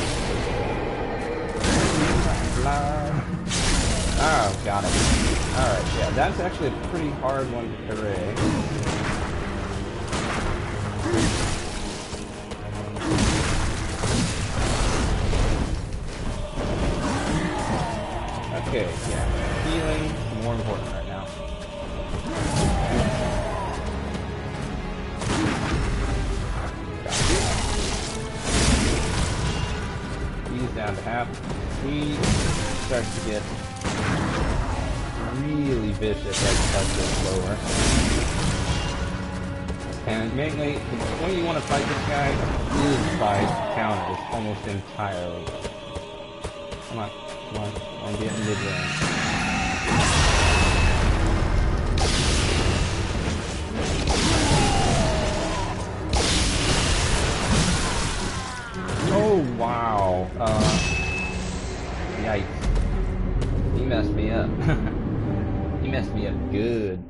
Fly. Oh, got it. Alright, yeah, that's actually a pretty hard one to parry. Okay, yeah. Healing, more important right now. Down to half. He starts to get really vicious as he touches lower. And mainly, when you want to fight this guy, is by counters almost entirely. Come on, come on, I'm getting mid-range. Oh, wow. Yikes. He messed me up. He messed me up good.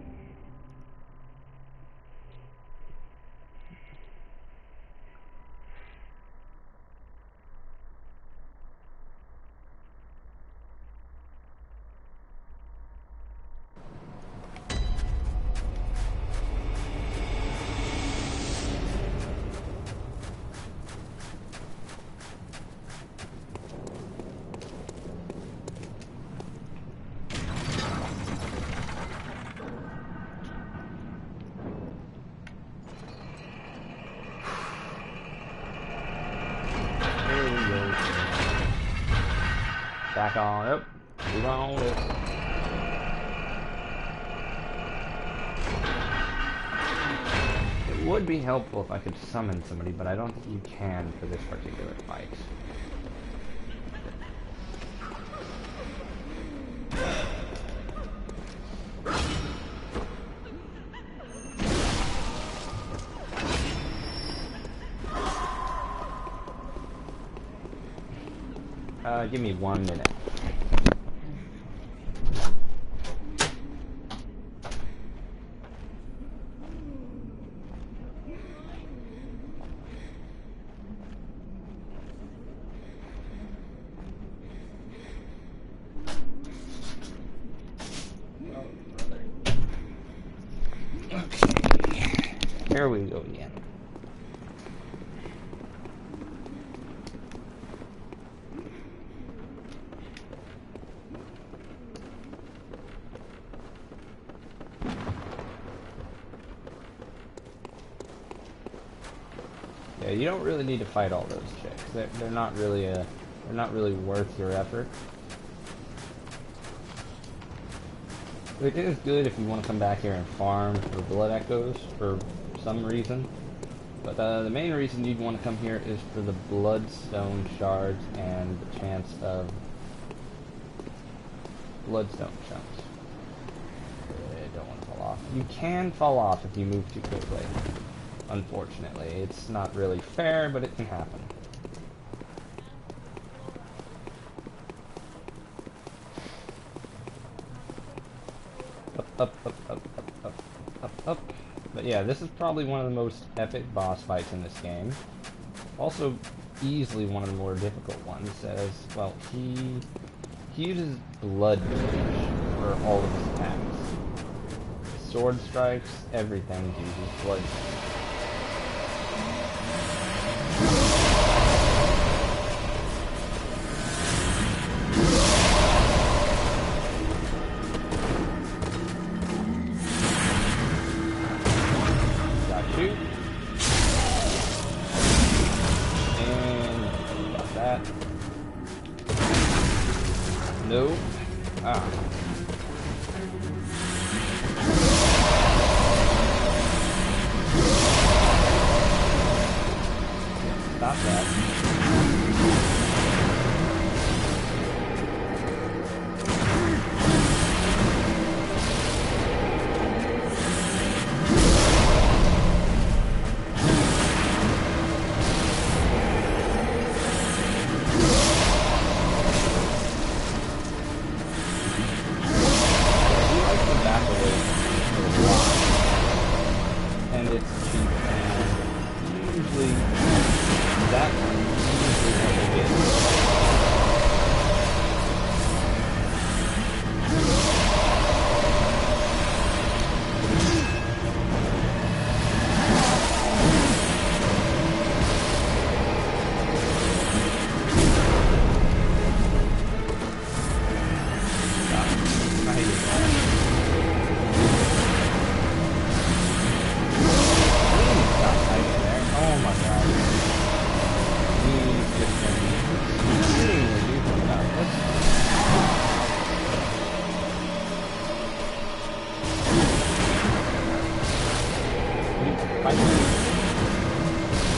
Back on up. Move on up. It would be helpful if I could summon somebody, but I don't think you can for this particular fight. Give me 1 minute. Okay. Here we go again. Yeah, you don't really need to fight all those chicks. They're not really worth your effort. It is good if you want to come back here and farm for blood echoes for some reason. But the main reason you'd want to come here is for the bloodstone shards and the chance of bloodstone chunks. don't want to fall off. You can fall off if you move too quickly. Unfortunately, it's not really fair, but it can happen. Up, up, up, up, up, up, up. But yeah, this is probably one of the most epic boss fights in this game. Also, easily one of the more difficult ones, as, well, he uses blood damage for all of his attacks. Sword strikes, everything uses blood damage. No. Ah. Stop that.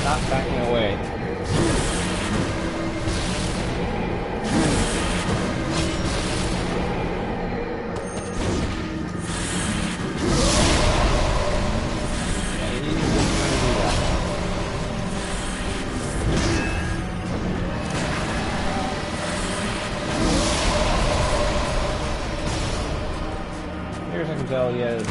Stop backing away. Here's I can tell he has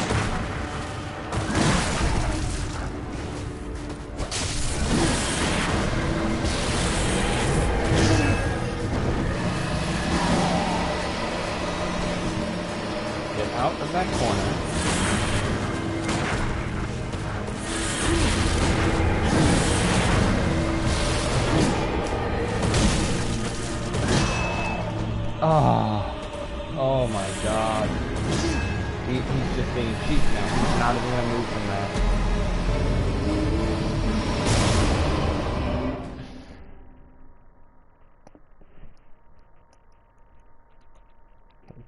out of that corner. Oh my god. He's just being cheap now. He's not even gonna move from that.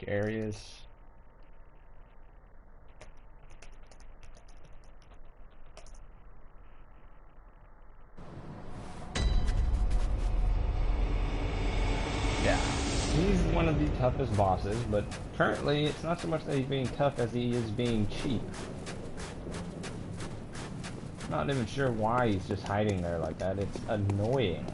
Areas. Yeah, he's one of the toughest bosses, but currently it's not so much that he's being tough as he is being cheap. Not even sure why he's just hiding there like that. It's annoying.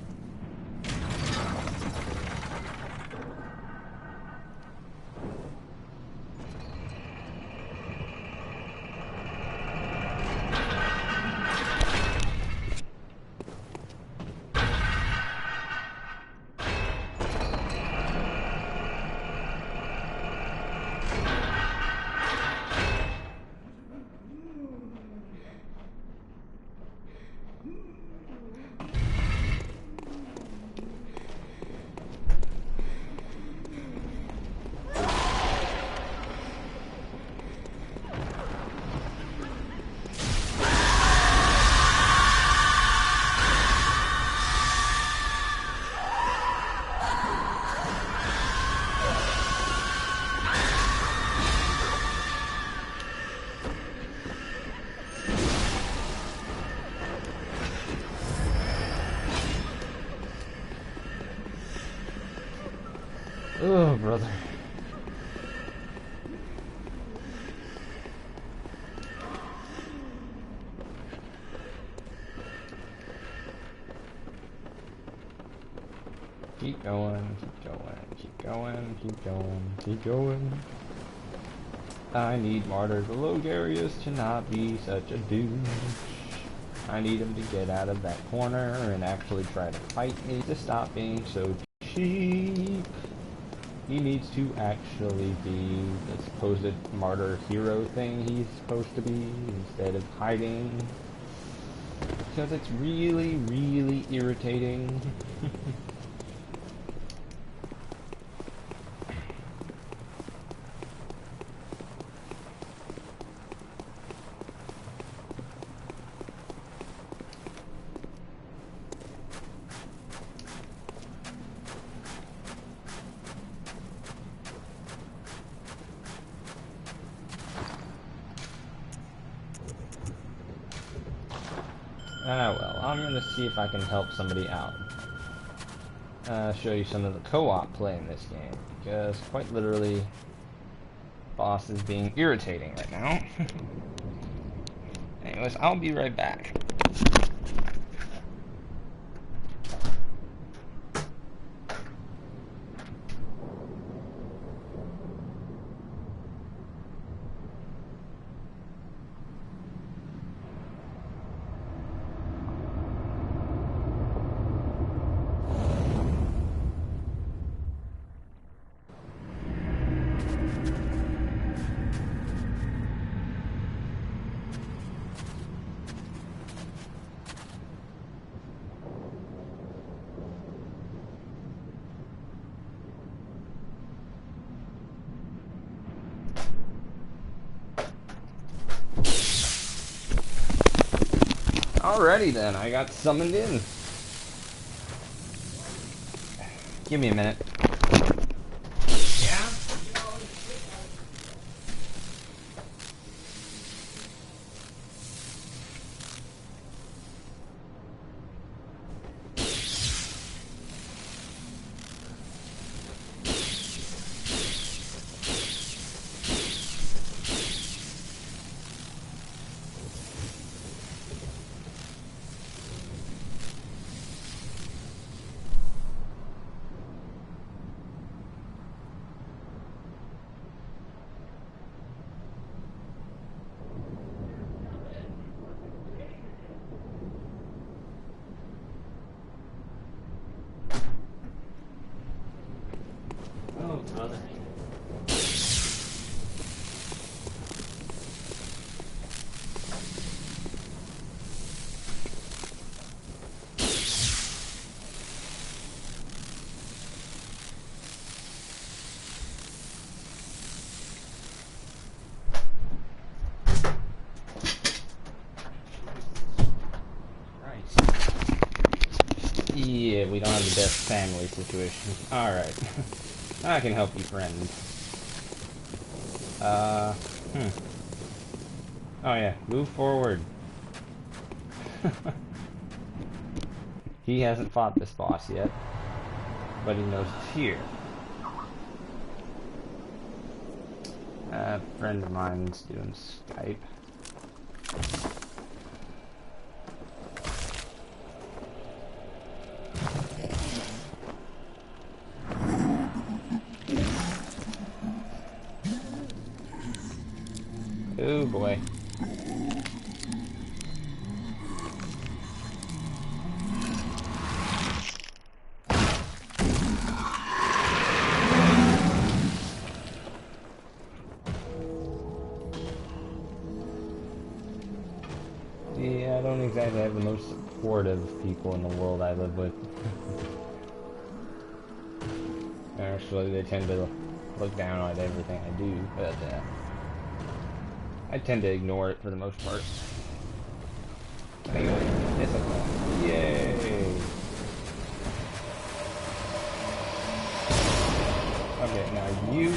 Oh, brother. Keep going, keep going, keep going, keep going, keep going. I need Martyr the Logarius to not be such a douche. I need him to get out of that corner and actually try to fight me to stop being so cheap. He needs to actually be the supposed martyr hero thing he's supposed to be instead of hiding. Because it's really, really irritating. Ah well, I'm gonna see if I can help somebody out. Show you some of the co-op play in this game, because quite literally, boss is being irritating right now. Anyways, I'll be right back. Alrighty then, I got summoned in. Give me a minute. Yeah?
Oh, brother.
Yeah, we don't have the best family situation. Alright. I can help you, friend. Oh yeah, move forward. He hasn't fought this boss yet, but he knows it's here. A friend of mine's doing Skype. Oh boy. Yeah, I don't exactly have the most supportive people in the world I live with. Actually, they tend to look down on everything I do, but I tend to ignore it for the most part. Anyway, it's okay. Yay! Okay, now you...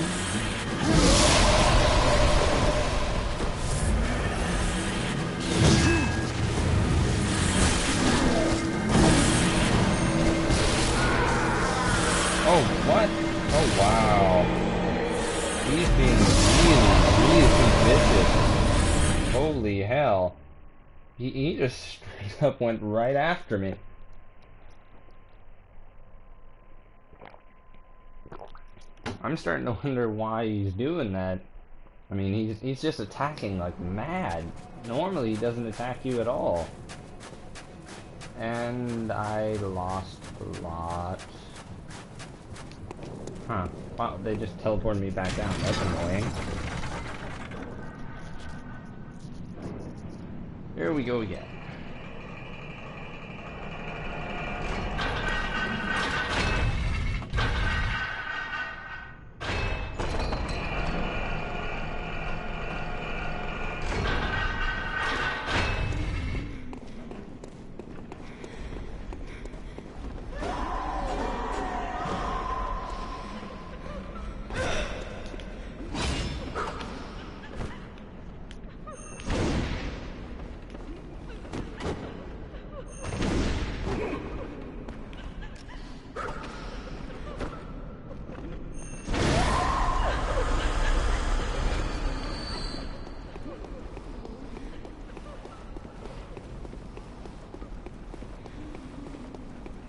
Oh, what? Oh, wow. He's being really, really vicious. Holy hell. He just straight up went right after me. I'm starting to wonder why he's doing that. I mean, he's just attacking like mad. Normally, he doesn't attack you at all. And I lost a lot. Huh. Wow, they just teleported me back down. That's annoying. Here we go again.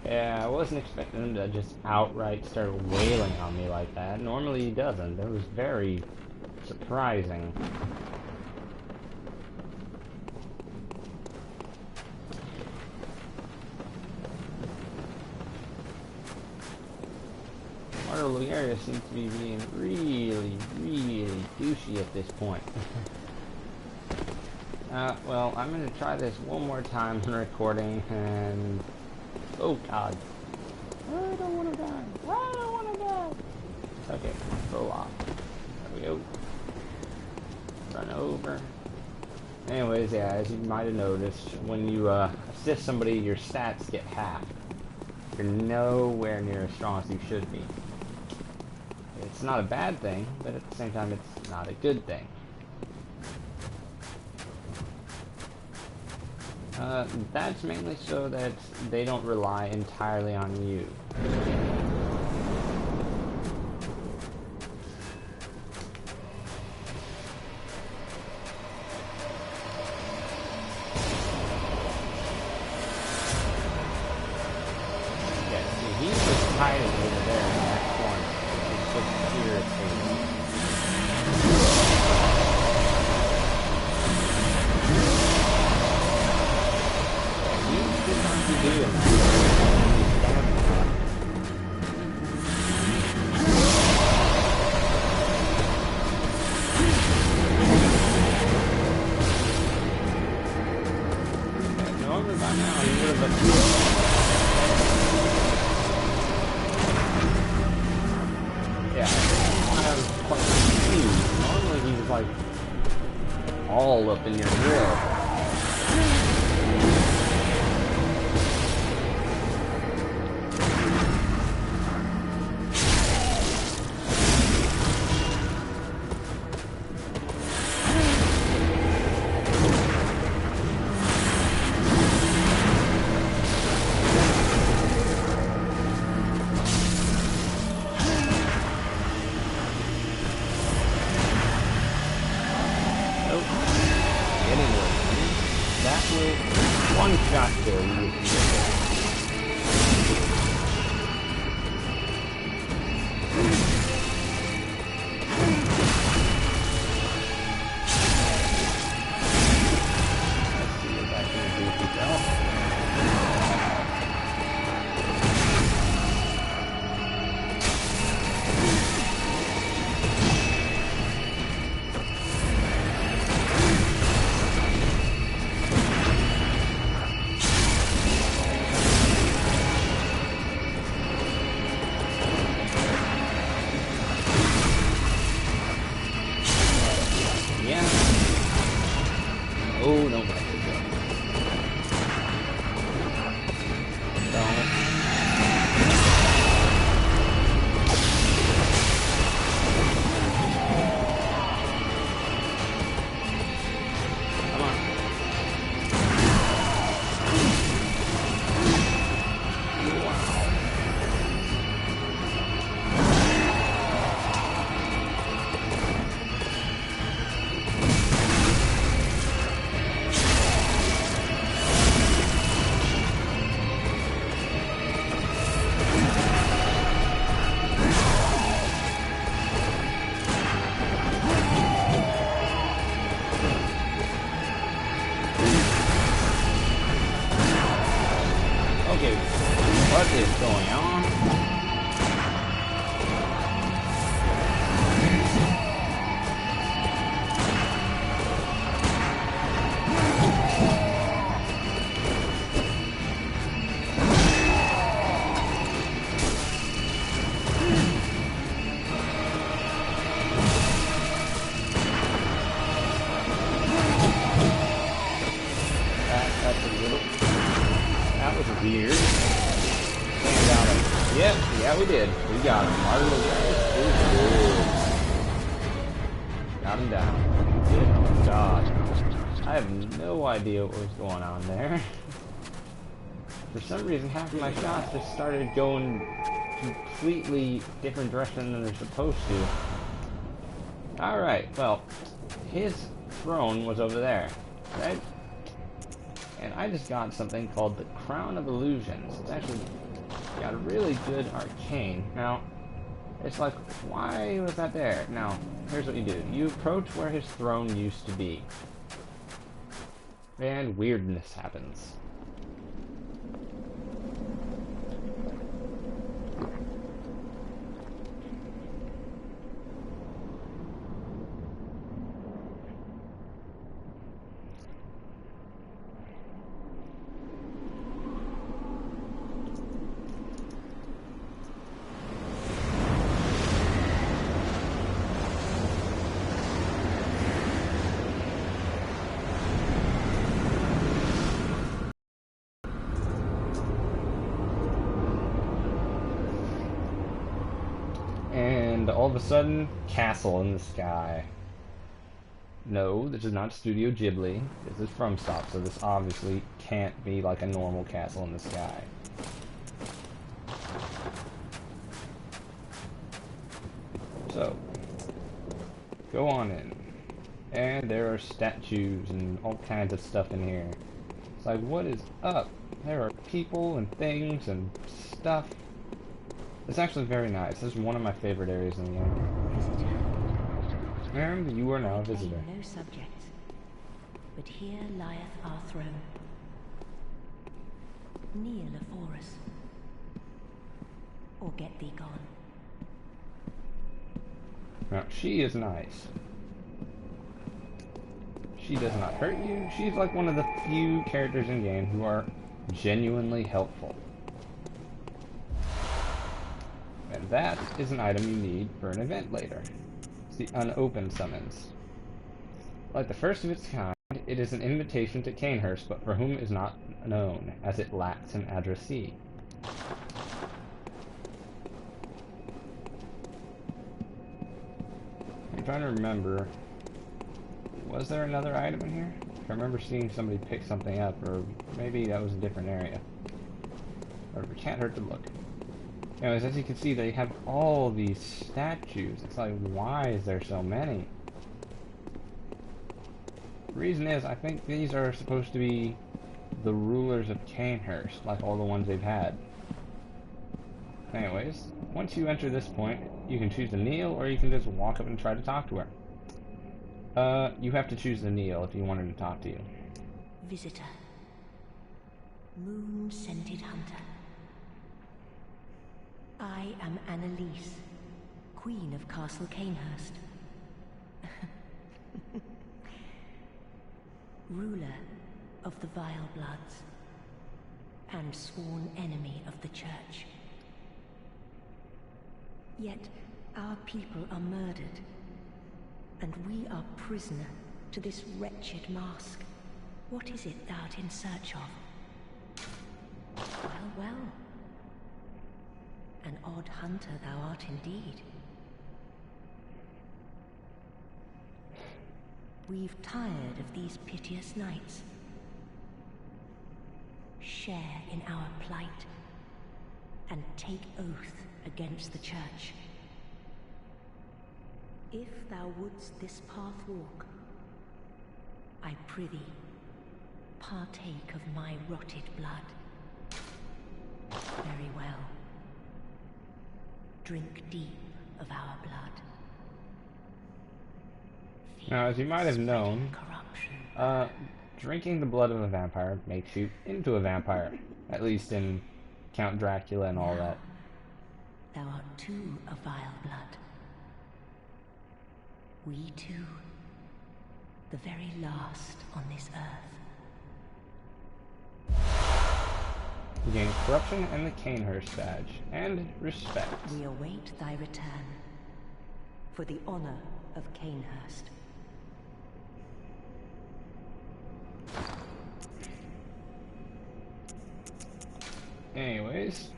Yeah, I wasn't expecting him to just outright start wailing on me like that. Normally he doesn't. That was very surprising. Our little area seems to be being really, really douchey at this point. Well, I'm gonna try this one more time on recording, and... oh, God. I don't want to die. I don't want to die. Okay, roll off. There we go. Run over. Anyways, yeah, as you might have noticed, when you assist somebody, your stats get halved. You're nowhere near as strong as you should be. It's not a bad thing, but at the same time, it's not a good thing. That's mainly so that they don't rely entirely on you. Yeah, see, he's just hiding over there in that corner. It's just irritating. Doing normally by now he would have yeah, I was quite confused. Normally he's like all up in your grill. One shot kill, you can get it. Let's see if I can do it myself. weird. Got him. Yep, yeah we did. We got him. Marvelous is good. Got him down. Good dodge. I have no idea what was going on there. For some reason, half of my shots just started going completely different direction than they're supposed to. Alright, well, his throne was over there, right? And I just got something called the Crown of Illusions. It's actually got a really good arcane. Now, it's like, why was that there? Now, here's what you do. You approach where his throne used to be. And weirdness happens. And all of a sudden, castle in the sky. No, this is not Studio Ghibli. This is FromSoft, so this obviously can't be like a normal castle in the sky. So, go on in. And there are statues and all kinds of stuff in here. It's like, what is up? There are people and things and stuff. It's actually very nice. This is one of my favorite areas in the game.
Visitor.
And you are now a visitor.
No subjects, but here lieth our throne. Kneel afore us, or get thee gone.
Now, she is nice. She does not hurt you. She's like one of the few characters in game who are genuinely helpful. And that is an item you need for an event later. It's the unopened summons. Like the first of its kind, it is an invitation to Cainhurst, but for whom is not known, as it lacks an addressee. I'm trying to remember, was there another item in here? I remember seeing somebody pick something up, or maybe that was a different area. Or it can't hurt to look. Anyways, as you can see, they have all these statues. It's like, why is there so many? The reason is, I think these are supposed to be the rulers of Cainhurst, like all the ones they've had. Anyways, once you enter this point, you can choose to kneel, or you can just walk up and try to talk to her. You have to choose to kneel if you want her to talk to you.
Visitor. Moon-scented hunter. I am Annalise, Queen of Castle Cainhurst. Ruler of the Vile Bloods, and sworn enemy of the Church. Yet our people are murdered, and we are prisoner to this wretched mask. What is it thou art in search of? Well, well. An odd hunter thou art indeed. We've tired of these piteous nights. Share in our plight, and take oath against the Church. If thou wouldst this path walk, I prithee, partake of my rotted blood. Very well. Drink deep of our blood.
Now, as you might have known, drinking the blood of a vampire makes you into a vampire. At least in Count Dracula and all that.
Thou art too a vile blood. We two, the very last on this earth.
You gain corruption and the Cainhurst badge, and respect.
We await thy return, for the honor of Cainhurst.
Anyways,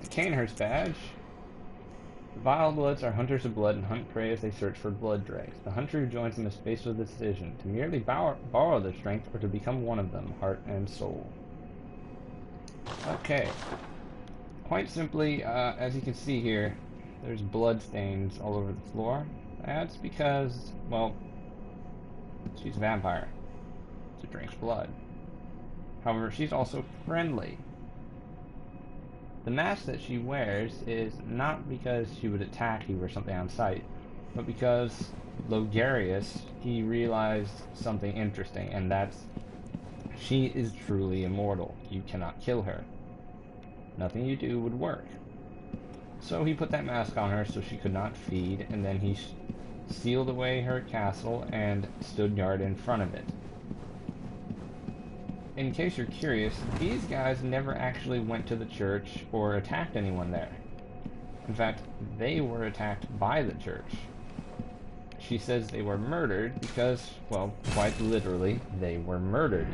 the Cainhurst badge. The Vile Bloods are hunters of blood and hunt prey as they search for blood dregs. The hunter who joins them is faced with a decision: to merely borrow their strength or to become one of them, heart and soul. Okay. Quite simply, as you can see here, there's blood stains all over the floor. That's because, well, she's a vampire. She drinks blood. However, she's also friendly. The mask that she wears is not because she would attack you or something on sight, but because Logarius, he realized something interesting, and that's she is truly immortal. You cannot kill her. Nothing you do would work. So he put that mask on her so she could not feed, and then he sealed away her castle and stood guard in front of it. In case you're curious, these guys never actually went to the church or attacked anyone there. In fact, they were attacked by the church. She says they were murdered because, well, quite literally, they were murdered.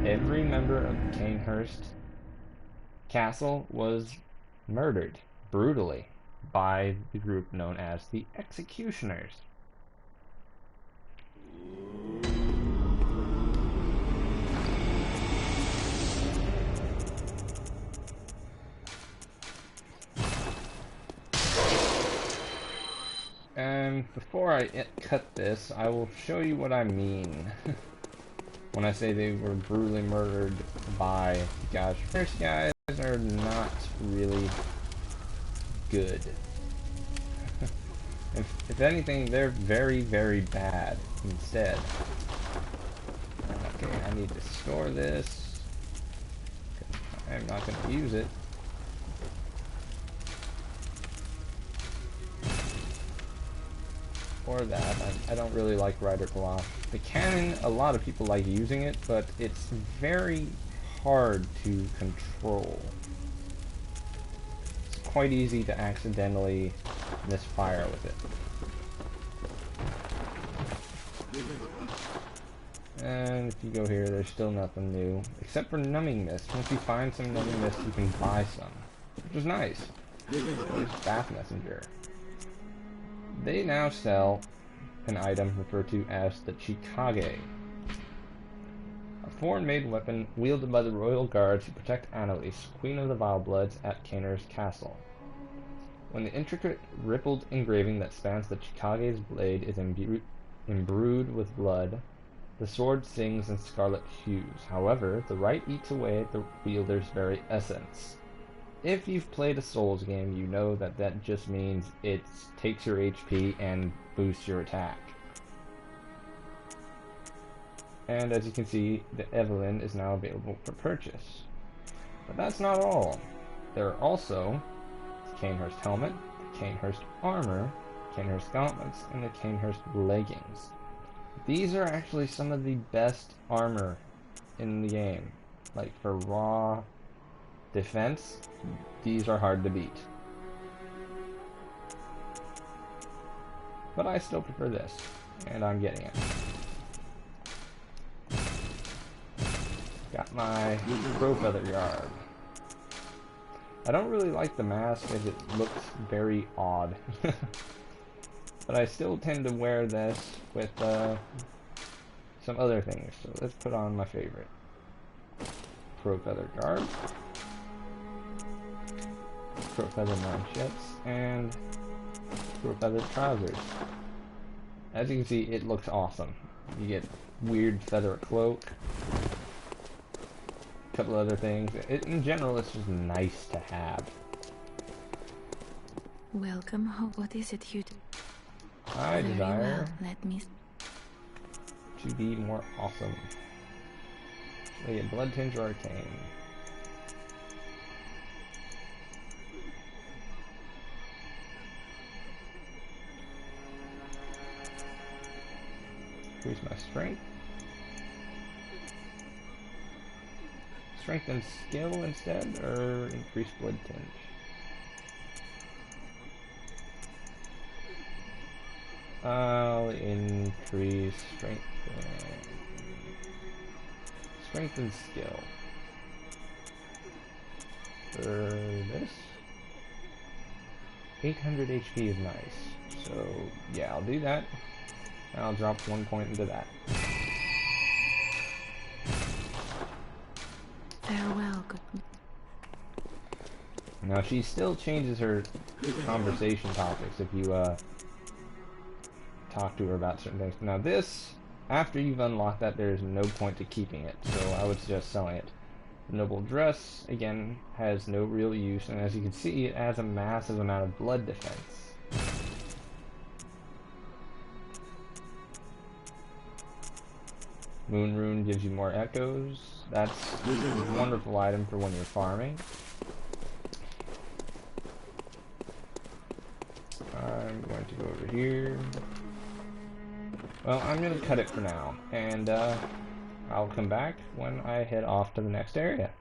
Every member of the Cainhurst castle was murdered, brutally, by the group known as the Executioners. And before I cut this, I will show you what I mean when I say they were brutally murdered by guys. First guys are not really good. if anything, they're very, very bad instead. Okay, I need to store this. I'm not going to use it. Or that. I don't really like Rider Coloff. The cannon, a lot of people like using it, but it's very hard to control. It's quite easy to accidentally misfire with it. And if you go here, there's still nothing new, except for numbing mist. Once you find some numbing mist, you can buy some, which is nice. There's Bath Messenger. They now sell an item referred to as the Chikage, a foreign-made weapon wielded by the royal guards who protect Annalise, Queen of the Vile Bloods, at Cainhurst Castle. When the intricate rippled engraving that spans the Chikage's blade is imbrued with blood, the sword sings in scarlet hues. However, the rite eats away at the wielder's very essence. If you've played a Souls game, you know that that just means it takes your HP and boosts your attack. And as you can see, the Evelyn is now available for purchase. But that's not all. There are also the Cainhurst helmet, the Cainhurst armor, Cainhurst gauntlets, and the Cainhurst leggings. These are actually some of the best armor in the game. Like for raw defense, these are hard to beat. But I still prefer this, and I'm getting it. Got my Crow Feather Guard. I don't really like the mask as it looks very odd. But I still tend to wear this with some other things. So let's put on my favorite. Crow Feather Guard. Crow Feather Manchettes, and Crow Feather Trousers. As you can see, it looks awesome. You get weird feather cloak, a couple other things. In general, it's just nice to have.
Welcome. What is it you do?
I
Very
desire
well. Let me.
to be more awesome. So yeah, Blood Tinge or Arcane. Increase my strength. Strength and skill instead, or increase blood tinge? I'll increase strength and skill. for this. 800 HP is nice. So, yeah, I'll do that. I'll drop 1 point into that.
Farewell, good.
Now, she still changes her conversation topics if you, talk to her about certain things. Now, this, after you've unlocked that, there's no point to keeping it, so I would suggest selling it. The noble dress, again, has no real use, and as you can see, it has a massive amount of blood defense. Moon Rune gives you more echoes. That's a wonderful item for when you're farming. I'm going to go over here. Well, I'm going to cut it for now, and I'll come back when I head off to the next area.